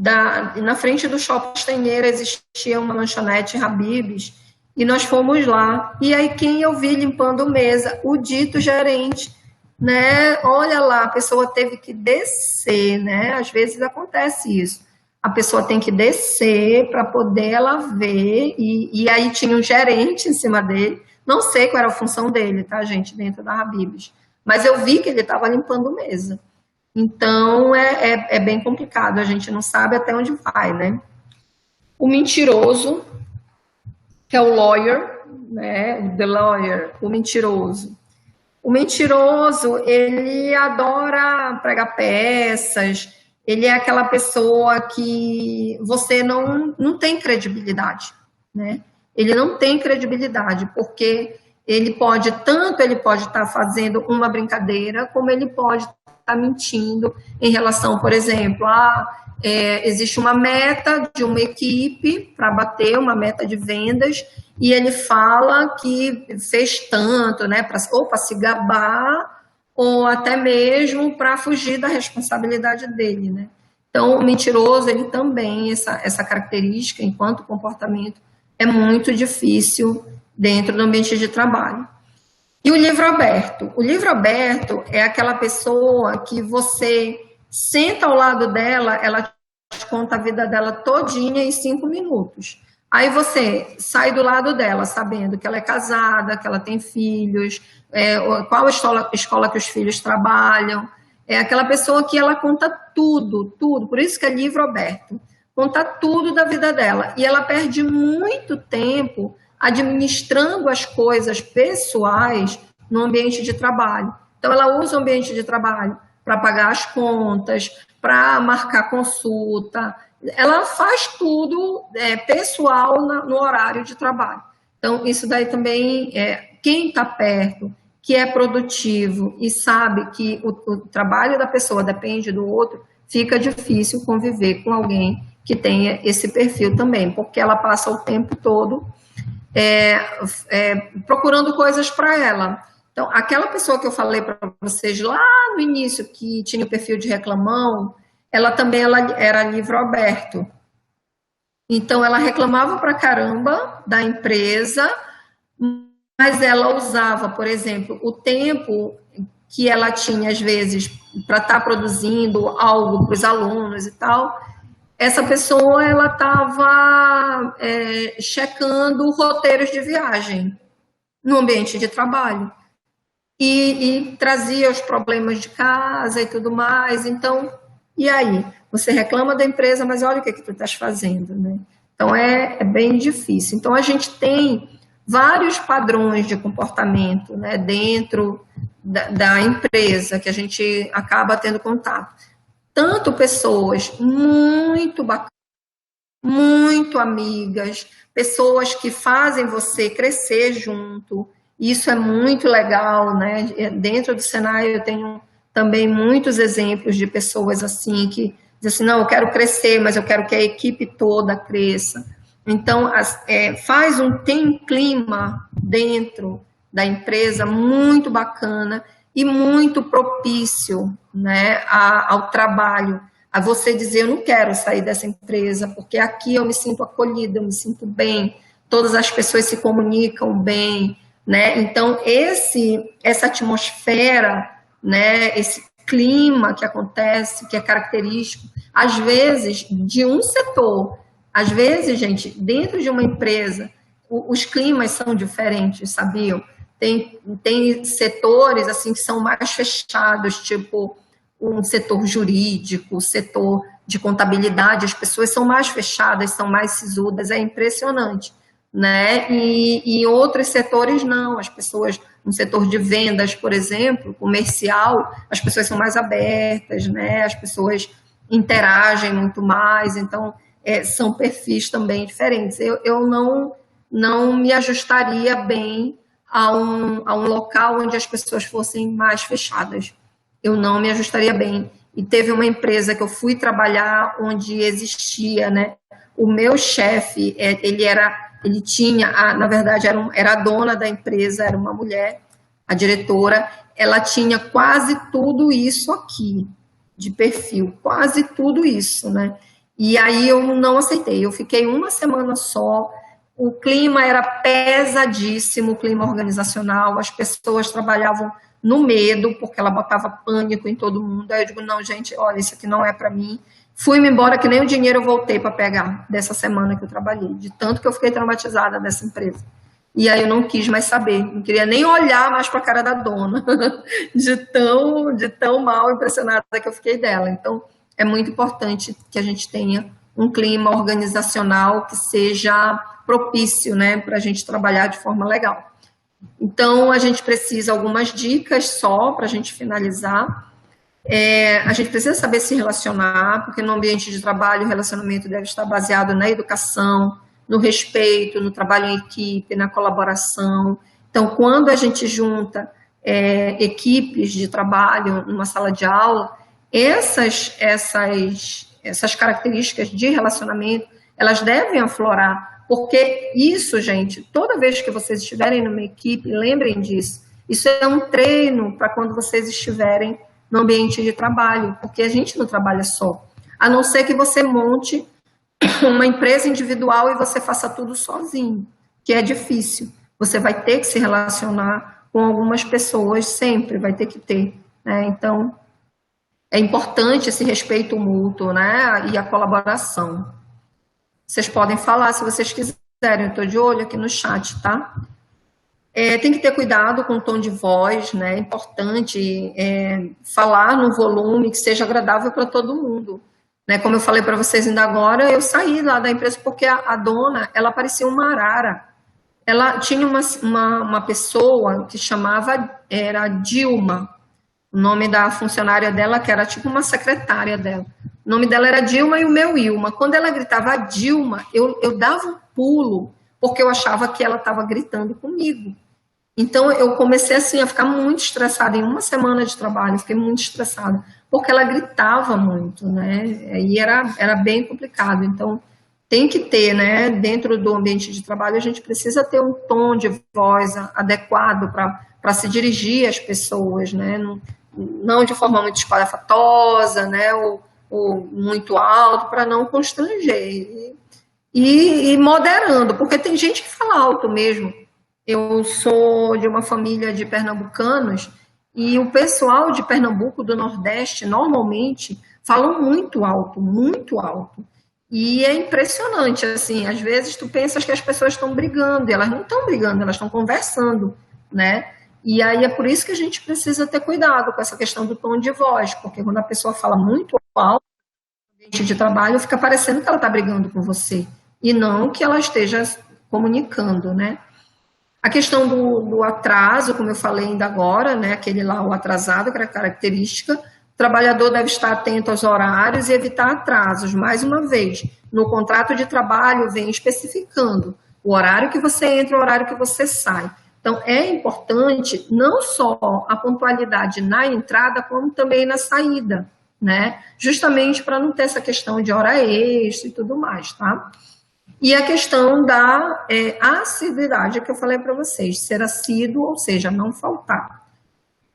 na frente do Shopping Castanheira existia uma lanchonete Habib's, e nós fomos lá. E aí quem eu vi limpando mesa? O dito gerente, né? Olha lá, a pessoa teve que descer, né? Às vezes acontece isso. A pessoa tem que descer para poder ela ver, e aí tinha um gerente em cima dele. Não sei qual era a função dele, tá, gente, dentro da Habib's. Mas eu vi que ele estava limpando mesa. Então, é bem complicado, a gente não sabe até onde vai, né? O mentiroso, que é o lawyer, né? The lawyer, o mentiroso. O mentiroso, ele adora pregar peças, ele é aquela pessoa que você não tem credibilidade, né? Ele não tem credibilidade, porque ele pode estar fazendo uma brincadeira, como ele pode estar mentindo em relação, por exemplo, existe uma meta de uma equipe para bater uma meta de vendas e ele fala que fez tanto, né, ou para se gabar ou até mesmo para fugir da responsabilidade dele, né? Então, o mentiroso, ele também, essa característica, enquanto comportamento, é muito difícil dentro do ambiente de trabalho. E o livro aberto? O livro aberto é aquela pessoa que você senta ao lado dela, ela te conta a vida dela todinha em 5 minutos. Aí você sai do lado dela, sabendo que ela é casada, que ela tem filhos, qual a escola que os filhos trabalham. É aquela pessoa que ela conta tudo, tudo. Por isso que é livro aberto. Conta tudo da vida dela. E ela perde muito tempo administrando as coisas pessoais no ambiente de trabalho. Então, ela usa o ambiente de trabalho para pagar as contas, para marcar consulta. Ela faz tudo pessoal no horário de trabalho. Então, isso daí também, quem está perto, que é produtivo e sabe que o trabalho da pessoa depende do outro, fica difícil conviver com alguém que tenha esse perfil também, porque ela passa o tempo todo procurando coisas para ela. Então, aquela pessoa que eu falei para vocês lá no início, que tinha o perfil de reclamão, ela também era livro aberto. Então, ela reclamava pra caramba da empresa, mas ela usava, por exemplo, o tempo que ela tinha, às vezes, para estar produzindo algo para os alunos e tal. Essa pessoa, ela estava checando roteiros de viagem no ambiente de trabalho e trazia os problemas de casa e tudo mais. Então, e aí? Você reclama da empresa, mas olha o que tu estás fazendo, né? Então, é bem difícil. Então, a gente tem vários padrões de comportamento, né, dentro da empresa, que a gente acaba tendo contato. Tanto pessoas muito bacanas, muito amigas, pessoas que fazem você crescer junto. Isso é muito legal, né? Dentro do Senai eu tenho também muitos exemplos de pessoas assim que dizem assim, não, eu quero crescer, mas eu quero que a equipe toda cresça. Então, tem um clima dentro da empresa muito bacana e muito propício, né, ao trabalho, a você dizer, eu não quero sair dessa empresa, porque aqui eu me sinto acolhida, eu me sinto bem, todas as pessoas se comunicam bem, né? Então, essa atmosfera, né, esse clima que acontece, que é característico, às vezes, de um setor. Às vezes, gente, dentro de uma empresa, os climas são diferentes, sabiam? Tem setores, assim, que são mais fechados, tipo um setor jurídico, o setor de contabilidade, as pessoas são mais fechadas, são mais sisudas, é impressionante, né? E outros setores não, as pessoas, no setor de vendas, por exemplo, comercial, as pessoas são mais abertas, né? As pessoas interagem muito mais, então são perfis também diferentes. Eu não me ajustaria bem a um local onde as pessoas fossem mais fechadas. Eu não me ajustaria bem. E teve uma empresa que eu fui trabalhar onde existia, né? O meu chefe, ele tinha, na verdade, era a dona da empresa, era uma mulher, a diretora, ela tinha quase tudo isso aqui, de perfil, quase tudo isso, né? E aí eu não aceitei, eu fiquei uma semana só, o clima era pesadíssimo, o clima organizacional, as pessoas trabalhavam no medo, porque ela botava pânico em todo mundo. Aí eu digo, não, gente, olha, isso aqui não é para mim. Fui-me embora, que nem o dinheiro eu voltei para pegar dessa semana que eu trabalhei, de tanto que eu fiquei traumatizada dessa empresa. E aí eu não quis mais saber, não queria nem olhar mais para a cara da dona, de tão mal impressionada que eu fiquei dela. Então, é muito importante que a gente tenha um clima organizacional que seja propício, né, para a gente trabalhar de forma legal. Então, a gente precisa algumas dicas só para a gente finalizar. A gente precisa saber se relacionar, porque no ambiente de trabalho o relacionamento deve estar baseado na educação, no respeito, no trabalho em equipe, na colaboração. Então, quando a gente junta equipes de trabalho numa sala de aula, essas características de relacionamento, elas devem aflorar. Porque isso, gente, toda vez que vocês estiverem numa equipe, lembrem disso. Isso é um treino para quando vocês estiverem no ambiente de trabalho, porque a gente não trabalha só. A não ser que você monte uma empresa individual e você faça tudo sozinho, que é difícil. Você vai ter que se relacionar com algumas pessoas, sempre vai ter que ter, né? Então, é importante esse respeito mútuo, né? E a colaboração. Vocês podem falar se vocês quiserem, eu estou de olho aqui no chat, tá? Tem que ter cuidado com o tom de voz, né? É importante falar no volume que seja agradável para todo mundo. Né? Como eu falei para vocês ainda agora, eu saí lá da empresa porque a dona, ela parecia uma arara. Ela tinha uma pessoa que era Dilma, o nome da funcionária dela, que era tipo uma secretária dela. O nome dela era Dilma e o meu Ilma. Quando ela gritava Dilma, eu dava um pulo, porque eu achava que ela estava gritando comigo. Então, eu comecei assim a ficar muito estressada. Em uma semana de trabalho, eu fiquei muito estressada, porque ela gritava muito, né? E era bem complicado. Então, tem que ter, né? Dentro do ambiente de trabalho, a gente precisa ter um tom de voz adequado para se dirigir às pessoas, né? Não de forma muito espalhafatosa, né? Ou muito alto, para não constranger. E moderando, porque tem gente que fala alto mesmo. Eu sou de uma família de pernambucanos e o pessoal de Pernambuco, do Nordeste, normalmente falam muito alto, muito alto. E é impressionante, assim, às vezes tu pensas que as pessoas estão brigando, e elas não estão brigando, elas estão conversando, né? E aí é por isso que a gente precisa ter cuidado com essa questão do tom de voz, porque quando a pessoa fala muito alto, no ambiente de trabalho, fica parecendo que ela está brigando com você, e não que ela esteja comunicando, né? A questão do atraso, como eu falei ainda agora, né, aquele lá, o atrasado, que era característica, o trabalhador deve estar atento aos horários e evitar atrasos. Mais uma vez, no contrato de trabalho vem especificando o horário que você entra e o horário que você sai. Então, é importante não só a pontualidade na entrada, como também na saída, né? Justamente para não ter essa questão de hora extra e tudo mais, tá? E a questão da assiduidade que eu falei para vocês, ser assíduo, ou seja, não faltar.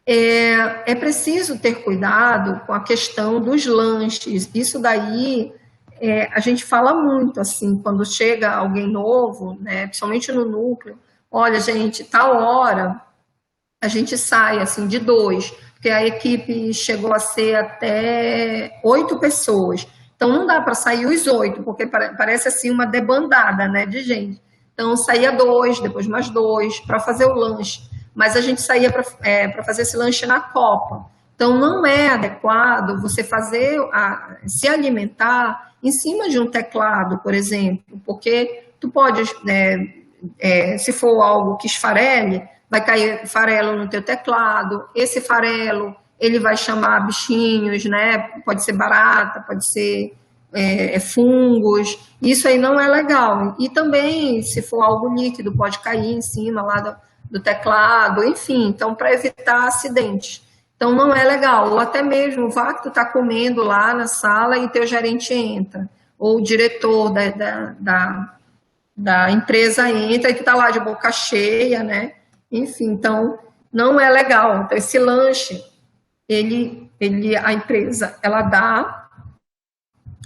É preciso ter cuidado com a questão dos lanches. Isso daí a gente fala muito, assim, quando chega alguém novo, né, principalmente no núcleo, olha, gente, tal hora a gente sai, assim, de 2, porque a equipe chegou a ser até 8 pessoas. Então, não dá para sair os 8, porque parece, assim, uma debandada, né, de gente. Então, saía 2, depois mais 2, para fazer o lanche. Mas a gente saía para fazer esse lanche na copa. Então, não é adequado você se alimentar em cima de um teclado, por exemplo, porque tu pode, se for algo que esfarele, vai cair farelo no teu teclado, esse farelo, ele vai chamar bichinhos, né? Pode ser barata, pode ser fungos, isso aí não é legal. E também, se for algo líquido, pode cair em cima lá do teclado, enfim, então, para evitar acidentes. Então, não é legal. Ou até mesmo, vá que tu está comendo lá na sala e teu gerente entra, ou o diretor da empresa entra e tu está lá de boca cheia, né? Enfim, então, não é legal. Então, esse lanche, a empresa, ela dá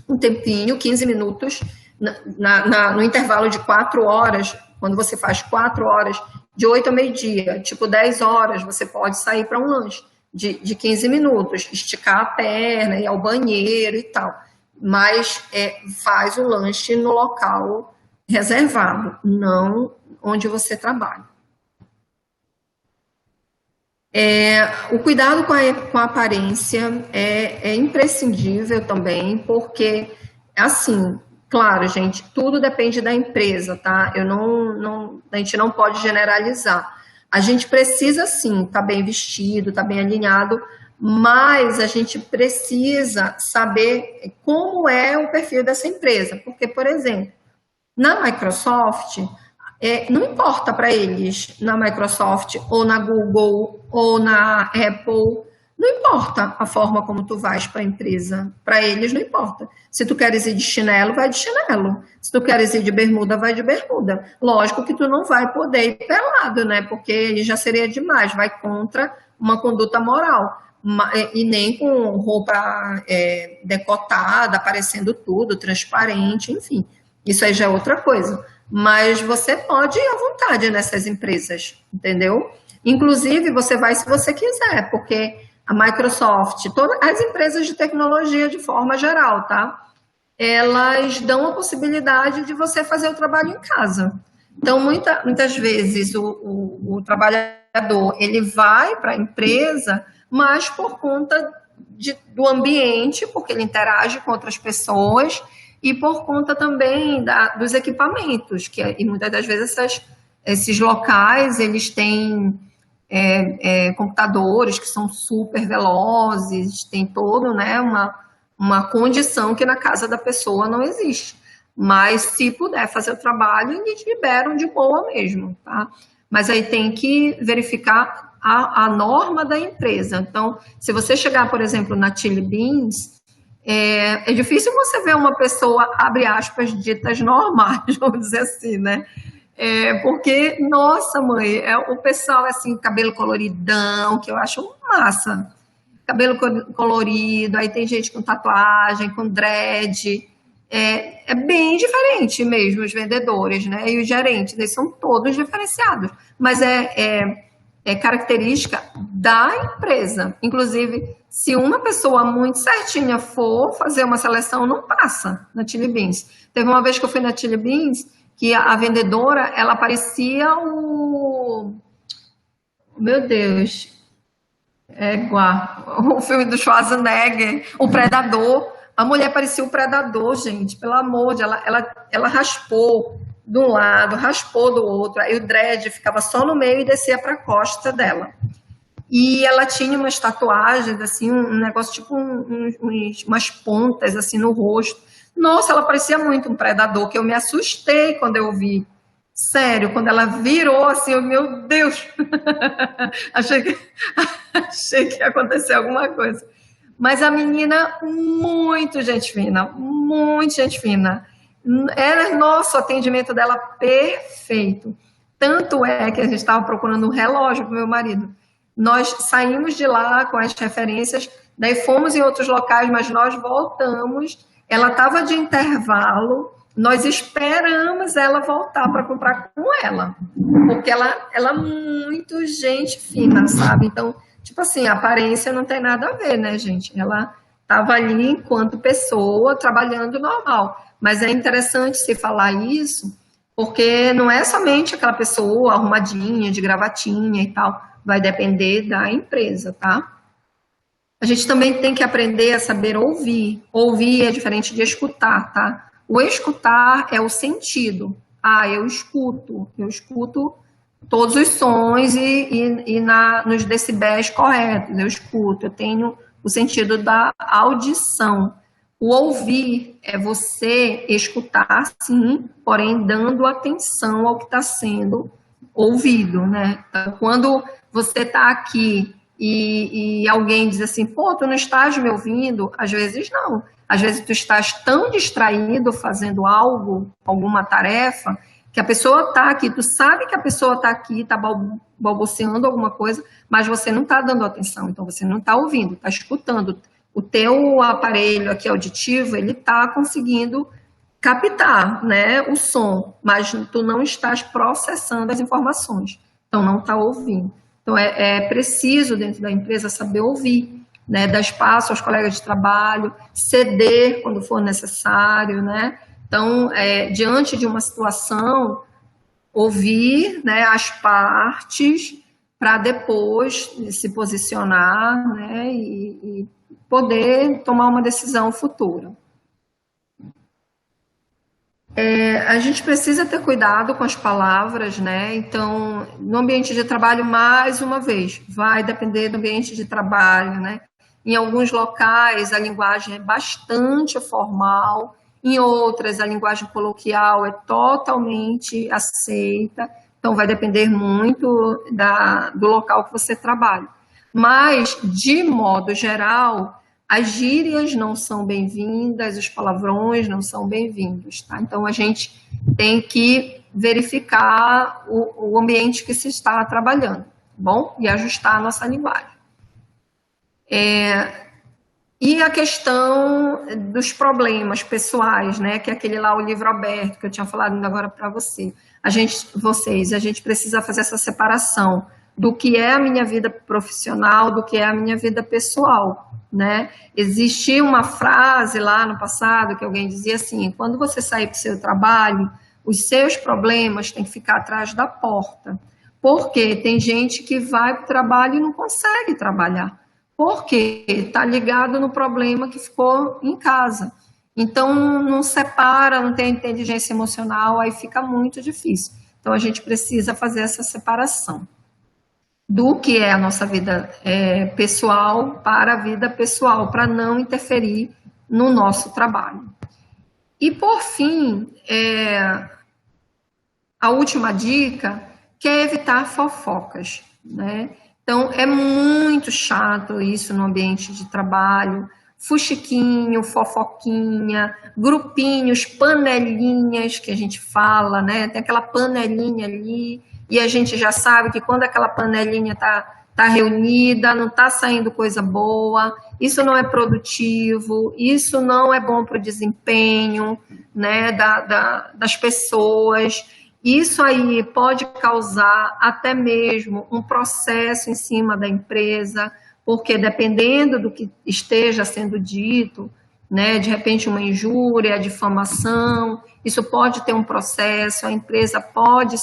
um tempinho, 15 minutos, no intervalo de 4 horas, quando você faz 4 horas, de 8 a meio-dia, tipo 10 horas, você pode sair para um lanche de 15 minutos, esticar a perna, ir ao banheiro e tal. Mas faz o lanche no local reservado, não onde você trabalha. O cuidado com a aparência é imprescindível também, porque, assim, claro, gente, tudo depende da empresa, tá? A gente não pode generalizar. A gente precisa, sim, estar bem vestido, estar bem alinhado, mas a gente precisa saber como é o perfil dessa empresa. Porque, por exemplo, na Microsoft, não importa para eles, na Microsoft, ou na Google, ou na Apple, não importa a forma como tu vais para a empresa. Para eles não importa. Se tu queres ir de chinelo, vai de chinelo. Se tu queres ir de bermuda, vai de bermuda. Lógico que tu não vai poder ir pelado, né? Porque ele já seria demais, vai contra uma conduta moral. E nem com roupa decotada, aparecendo tudo, transparente, enfim. Isso aí já é outra coisa. Mas você pode ir à vontade nessas empresas, entendeu? Inclusive, você vai se você quiser, porque a Microsoft, todas as empresas de tecnologia de forma geral, tá? Elas dão a possibilidade de você fazer o trabalho em casa. Então, muitas vezes, o trabalhador, ele vai para a empresa, mas por conta do ambiente, porque ele interage com outras pessoas, e por conta também dos equipamentos, e muitas das vezes esses locais, eles têm computadores que são super velozes, tem todo, né, uma condição que na casa da pessoa não existe. Mas se puder fazer o trabalho, eles liberam de boa mesmo, tá? Mas aí tem que verificar a norma da empresa. Então, se você chegar, por exemplo, na Chili Beans, é difícil você ver uma pessoa, abre aspas, ditas normais, vamos dizer assim, né? Porque, nossa, mãe, o pessoal, assim, cabelo coloridão, que eu acho massa. Cabelo colorido, aí tem gente com tatuagem, com dread. É bem diferente mesmo, os vendedores, né? E os gerentes, eles são todos diferenciados. Mas é característica da empresa. Inclusive, se uma pessoa muito certinha for fazer uma seleção, não passa na Chili Beans. Teve uma vez que eu fui na Chili Beans, que a vendedora, ela parecia Meu Deus, o filme do Schwarzenegger, o Predador. A mulher parecia o Predador, gente, pelo amor de Deus. Ela raspou de um lado, raspou do outro, aí o dread ficava só no meio e descia para a costa dela. E ela tinha umas tatuagens, assim, um negócio tipo umas pontas, assim, no rosto. Nossa, ela parecia muito um predador, que eu me assustei quando eu vi. Sério, quando ela virou, assim, meu Deus! achei que ia acontecer alguma coisa. Mas a menina, muito gente fina, muito gente fina. Era nosso atendimento dela perfeito. Tanto é que a gente estava procurando um relógio para o meu marido. Nós saímos de lá com as referências, daí fomos em outros locais, mas nós voltamos. Ela estava de intervalo, nós esperamos ela voltar para comprar com ela, porque ela é muito gente fina, sabe? Então, tipo assim, a aparência não tem nada a ver, né, gente? Ela estava ali enquanto pessoa, trabalhando normal. Mas é interessante se falar isso, porque não é somente aquela pessoa arrumadinha, de gravatinha e tal, vai depender da empresa, tá? A gente também tem que aprender a saber ouvir. Ouvir é diferente de escutar, tá? O escutar é o sentido. Eu escuto todos os sons nos decibéis corretos, eu escuto, eu tenho o sentido da audição. O ouvir é você escutar, sim, porém dando atenção ao que está sendo ouvido, né? Então, quando você está aqui e alguém diz assim, pô, tu não estás me ouvindo? Às vezes não. Às vezes tu estás tão distraído fazendo algo, alguma tarefa, que a pessoa está aqui, tu sabe que a pessoa está aqui, está balbuciando alguma coisa, mas você não está dando atenção, então você não está ouvindo, está escutando. O teu aparelho aqui auditivo, ele está conseguindo captar, né, o som, mas tu não estás processando as informações, então não está ouvindo. Então é preciso dentro da empresa saber ouvir, né, dar espaço aos colegas de trabalho, ceder quando for necessário, né? Então, diante de uma situação, ouvir, né, as partes para depois se posicionar, né, e poder tomar uma decisão futura. A gente precisa ter cuidado com as palavras, né? Então, no ambiente de trabalho, mais uma vez, vai depender do ambiente de trabalho, né? Em alguns locais, a linguagem é bastante formal, em outras, a linguagem coloquial é totalmente aceita, então vai depender muito do local que você trabalha. Mas, de modo geral, as gírias não são bem-vindas, os palavrões não são bem-vindos, tá? Então, a gente tem que verificar o ambiente que se está trabalhando, tá bom? E ajustar a nossa linguagem. E a questão dos problemas pessoais, né? Que é aquele lá, o livro aberto, que eu tinha falado ainda agora para vocês. A gente precisa fazer essa separação do que é a minha vida profissional, do que é a minha vida pessoal, né? Existia uma frase lá no passado que alguém dizia assim, quando você sair para o seu trabalho, os seus problemas têm que ficar atrás da porta, porque tem gente que vai para o trabalho e não consegue trabalhar, porque está ligado no problema que ficou em casa. Então, não separa, não tem inteligência emocional, aí fica muito difícil. Então, a gente precisa fazer essa separação do que é a nossa vida pessoal para a vida pessoal, para não interferir no nosso trabalho. E, por fim, a última dica, que é evitar fofocas, né? Então, é muito chato isso no ambiente de trabalho, fuxiquinho, fofoquinha, grupinhos, panelinhas que a gente fala, né? Tem aquela panelinha ali, e a gente já sabe que quando aquela panelinha tá reunida, não está saindo coisa boa, isso não é produtivo, isso não é bom para o desempenho, né, das pessoas. Isso aí pode causar até mesmo um processo em cima da empresa, porque dependendo do que esteja sendo dito, né, de repente uma injúria, difamação, isso pode ter um processo, a empresa pode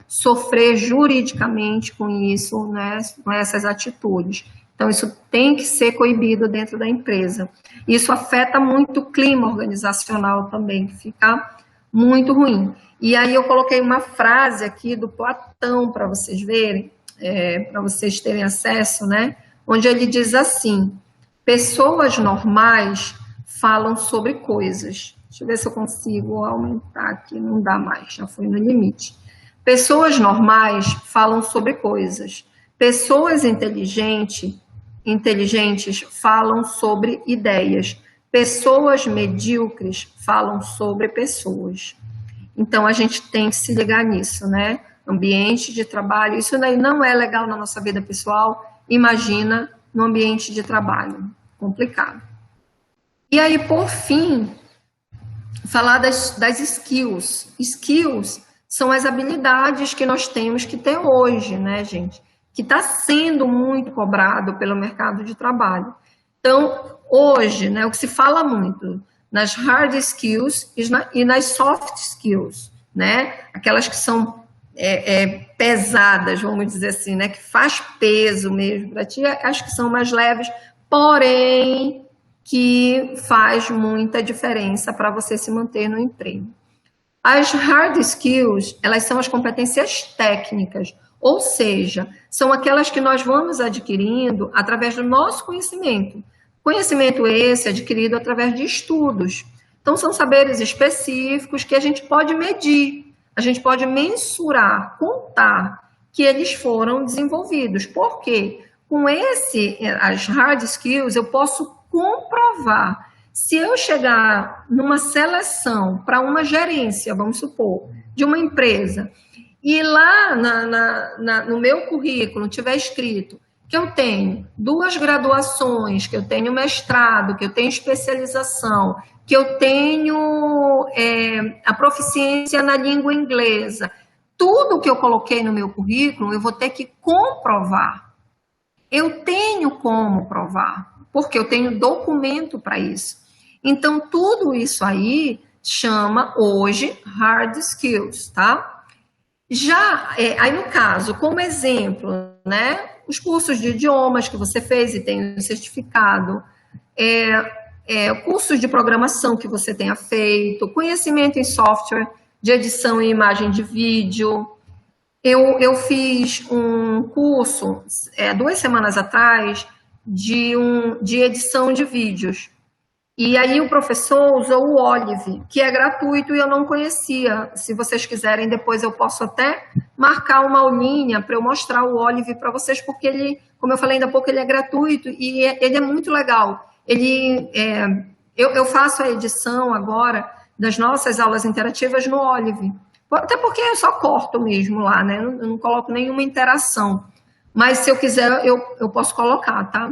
sofrer juridicamente com isso, né, com essas atitudes. Então, isso tem que ser coibido dentro da empresa. Isso afeta muito o clima organizacional também, que fica muito ruim. E aí eu coloquei uma frase aqui do Platão para vocês verem, para vocês terem acesso, né? Onde ele diz assim: pessoas normais falam sobre coisas. Deixa eu ver se eu consigo aumentar aqui, não dá mais, já foi no limite. Pessoas normais falam sobre coisas. Pessoas inteligentes falam sobre ideias. Pessoas medíocres falam sobre pessoas. Então, a gente tem que se ligar nisso, né? Ambiente de trabalho, isso daí não é legal na nossa vida pessoal, imagina no ambiente de trabalho, complicado. E aí, por fim, falar das skills. Skills são as habilidades que nós temos que ter hoje, né, gente? Que está sendo muito cobrado pelo mercado de trabalho. Então, hoje, né, o que se fala muito nas hard skills e nas soft skills, né? Aquelas que são pesadas, vamos dizer assim, né? Que faz peso mesmo para ti, acho que são mais leves, porém que faz muita diferença para você se manter no emprego. As hard skills, elas são as competências técnicas, ou seja, são aquelas que nós vamos adquirindo através do nosso conhecimento. Conhecimento esse adquirido através de estudos. Então, são saberes específicos que a gente pode medir, a gente pode mensurar, contar que eles foram desenvolvidos. Por quê? Com as hard skills, eu posso comprovar. Se eu chegar numa seleção para uma gerência, vamos supor, de uma empresa, e lá no meu currículo tiver escrito que eu tenho 2 graduações, que eu tenho mestrado, que eu tenho especialização, que eu tenho a proficiência na língua inglesa, tudo que eu coloquei no meu currículo, eu vou ter que comprovar. Eu tenho como provar, porque eu tenho documento para isso. Então, tudo isso aí chama hoje hard skills, tá? Já, aí no caso, como exemplo, né, os cursos de idiomas que você fez e tem um certificado, cursos de programação que você tenha feito, conhecimento em software de edição e imagem de vídeo. Eu fiz um curso, 2 semanas atrás, de edição de vídeos. E aí o professor usou o Olive, que é gratuito e eu não conhecia. Se vocês quiserem, depois eu posso até marcar uma aulinha para eu mostrar o Olive para vocês, porque ele, como eu falei ainda há pouco, ele é gratuito e ele é muito legal. Eu faço a edição agora das nossas aulas interativas no Olive, até porque eu só corto mesmo lá, né? Eu não coloco nenhuma interação. Mas se eu quiser, eu posso colocar, tá?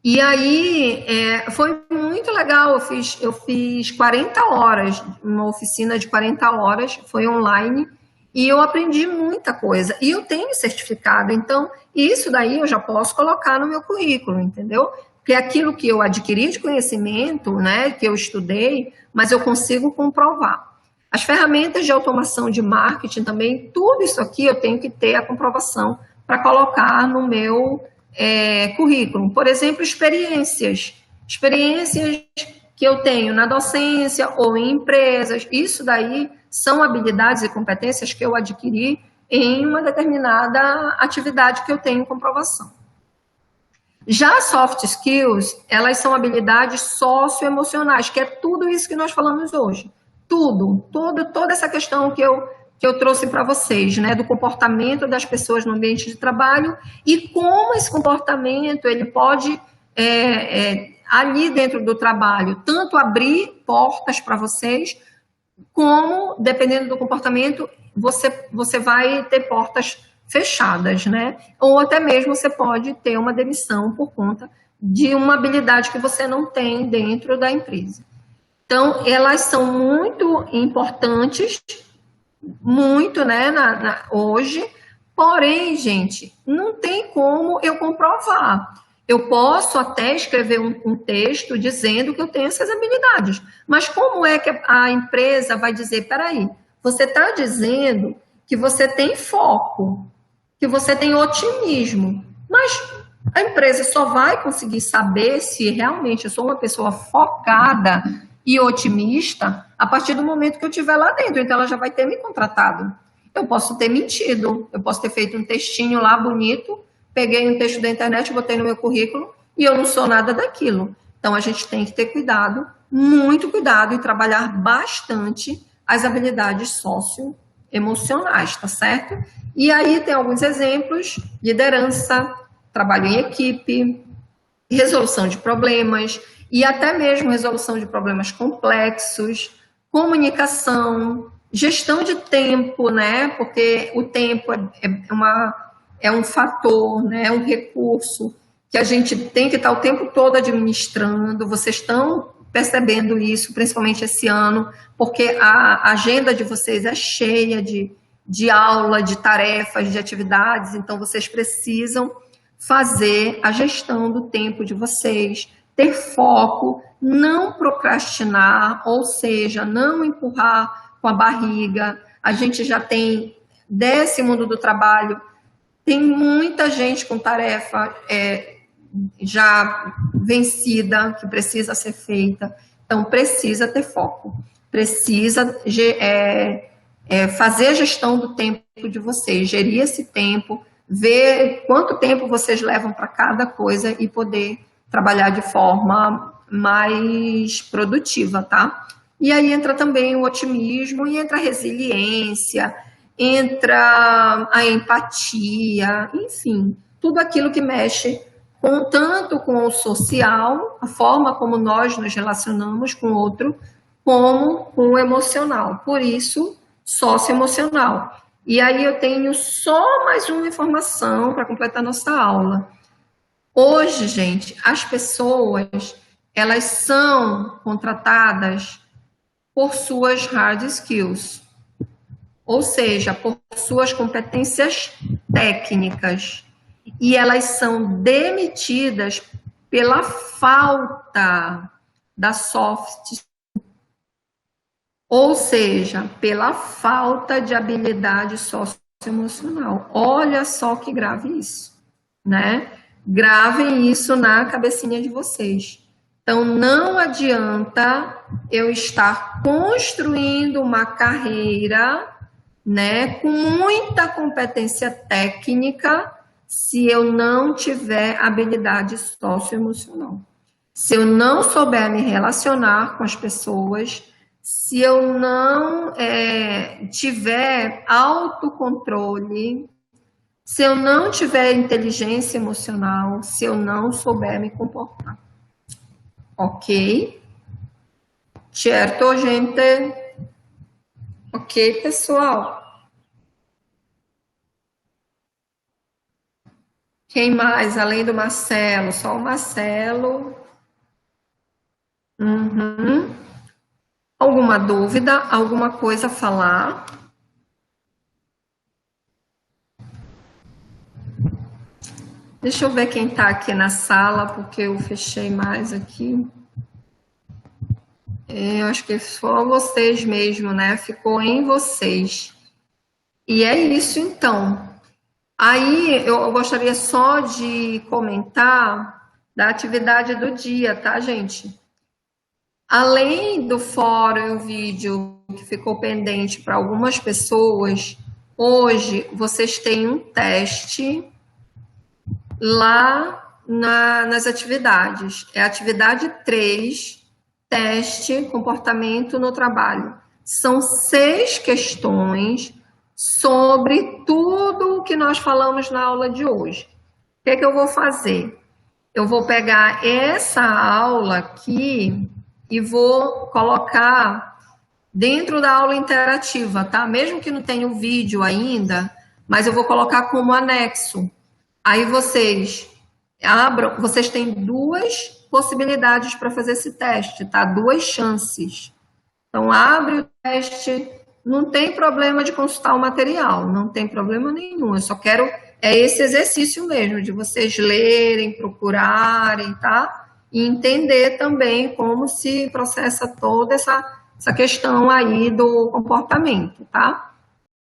E aí, foi muito legal, eu fiz 40 horas, uma oficina de 40 horas, foi online, e eu aprendi muita coisa. E eu tenho certificado, então, isso daí eu já posso colocar no meu currículo, entendeu? Porque é aquilo que eu adquiri de conhecimento, né, que eu estudei, mas eu consigo comprovar. As ferramentas de automação de marketing também, tudo isso aqui eu tenho que ter a comprovação para colocar no meu currículo. Por exemplo, experiências que eu tenho na docência ou em empresas, isso daí são habilidades e competências que eu adquiri em uma determinada atividade que eu tenho comprovação. Já soft skills, elas são habilidades socioemocionais, que é tudo isso que nós falamos hoje. Toda essa questão que eu trouxe para vocês, né, do comportamento das pessoas no ambiente de trabalho e como esse comportamento ele pode, ali dentro do trabalho, tanto abrir portas para vocês, como, dependendo do comportamento, você vai ter portas fechadas, né? Ou até mesmo você pode ter uma demissão por conta de uma habilidade que você não tem dentro da empresa. Então, elas são muito importantes, muito, né, hoje, porém, gente, não tem como eu comprovar. Eu posso até escrever um texto dizendo que eu tenho essas habilidades, mas como é que a empresa vai dizer, peraí, você está dizendo que você tem foco, que você tem otimismo, mas a empresa só vai conseguir saber se realmente eu sou uma pessoa focada e otimista a partir do momento que eu estiver lá dentro. Então, ela já vai ter me contratado. Eu posso ter mentido, eu posso ter feito um textinho lá bonito, peguei um texto da internet, botei no meu currículo e eu não sou nada daquilo. Então, a gente tem que ter cuidado, muito cuidado, e trabalhar bastante as habilidades socioemocionais, tá certo? E aí tem alguns exemplos: liderança, trabalho em equipe, resolução de problemas, e até mesmo resolução de problemas complexos, comunicação, gestão de tempo, né? Porque o tempo é um fator, né? É um recurso que a gente tem que estar o tempo todo administrando. Vocês estão percebendo isso, principalmente esse ano, porque a agenda de vocês é cheia de aula, de tarefas, de atividades, então vocês precisam fazer a gestão do tempo de vocês, ter foco, não procrastinar, ou seja, não empurrar com a barriga. A gente já tem, desse mundo do trabalho, tem muita gente com tarefa já vencida, que precisa ser feita. Então, precisa ter foco, precisa fazer a gestão do tempo de vocês, gerir esse tempo, ver quanto tempo vocês levam para cada coisa e poder trabalhar de forma mais produtiva, tá? E aí entra também o otimismo, e entra a resiliência, entra a empatia, enfim, tudo aquilo que mexe tanto com o social, a forma como nós nos relacionamos com o outro, como com o emocional. Por isso, socioemocional. E aí eu tenho só mais uma informação para completar nossa aula. Hoje, gente, as pessoas, elas são contratadas por suas hard skills, ou seja, por suas competências técnicas, e elas são demitidas pela falta da soft skills, ou seja, pela falta de habilidade socioemocional. Olha só que grave isso, né? Gravem isso na cabecinha de vocês. Então, não adianta eu estar construindo uma carreira, né, com muita competência técnica, se eu não tiver habilidade socioemocional. Se eu não souber me relacionar com as pessoas, se eu não tiver autocontrole, se eu não tiver inteligência emocional, se eu não souber me comportar. Ok? Certo, gente? Ok, pessoal? Quem mais, além do Marcelo? Só o Marcelo. Uhum. Alguma dúvida? Alguma coisa a falar? Deixa eu ver quem está aqui na sala, porque eu fechei mais aqui. Eu acho que só vocês mesmo, né? Ficou em vocês. E é isso, então. Aí, eu gostaria só de comentar da atividade do dia, tá, gente? Além do fórum e o vídeo que ficou pendente para algumas pessoas, hoje vocês têm um teste lá nas atividades. É a atividade 3, teste comportamento no trabalho. São 6 questões sobre tudo o que nós falamos na aula de hoje. O que é que eu vou fazer? Eu vou pegar essa aula aqui e vou colocar dentro da aula interativa, tá? Mesmo que não tenha o vídeo ainda, mas eu vou colocar como anexo. Aí vocês abram, vocês têm 2 possibilidades para fazer esse teste, tá? 2 chances. Então, abre o teste, não tem problema de consultar o material, não tem problema nenhum. Eu só quero esse exercício mesmo, de vocês lerem, procurarem, tá? E entender também como se processa toda essa questão aí do comportamento, tá?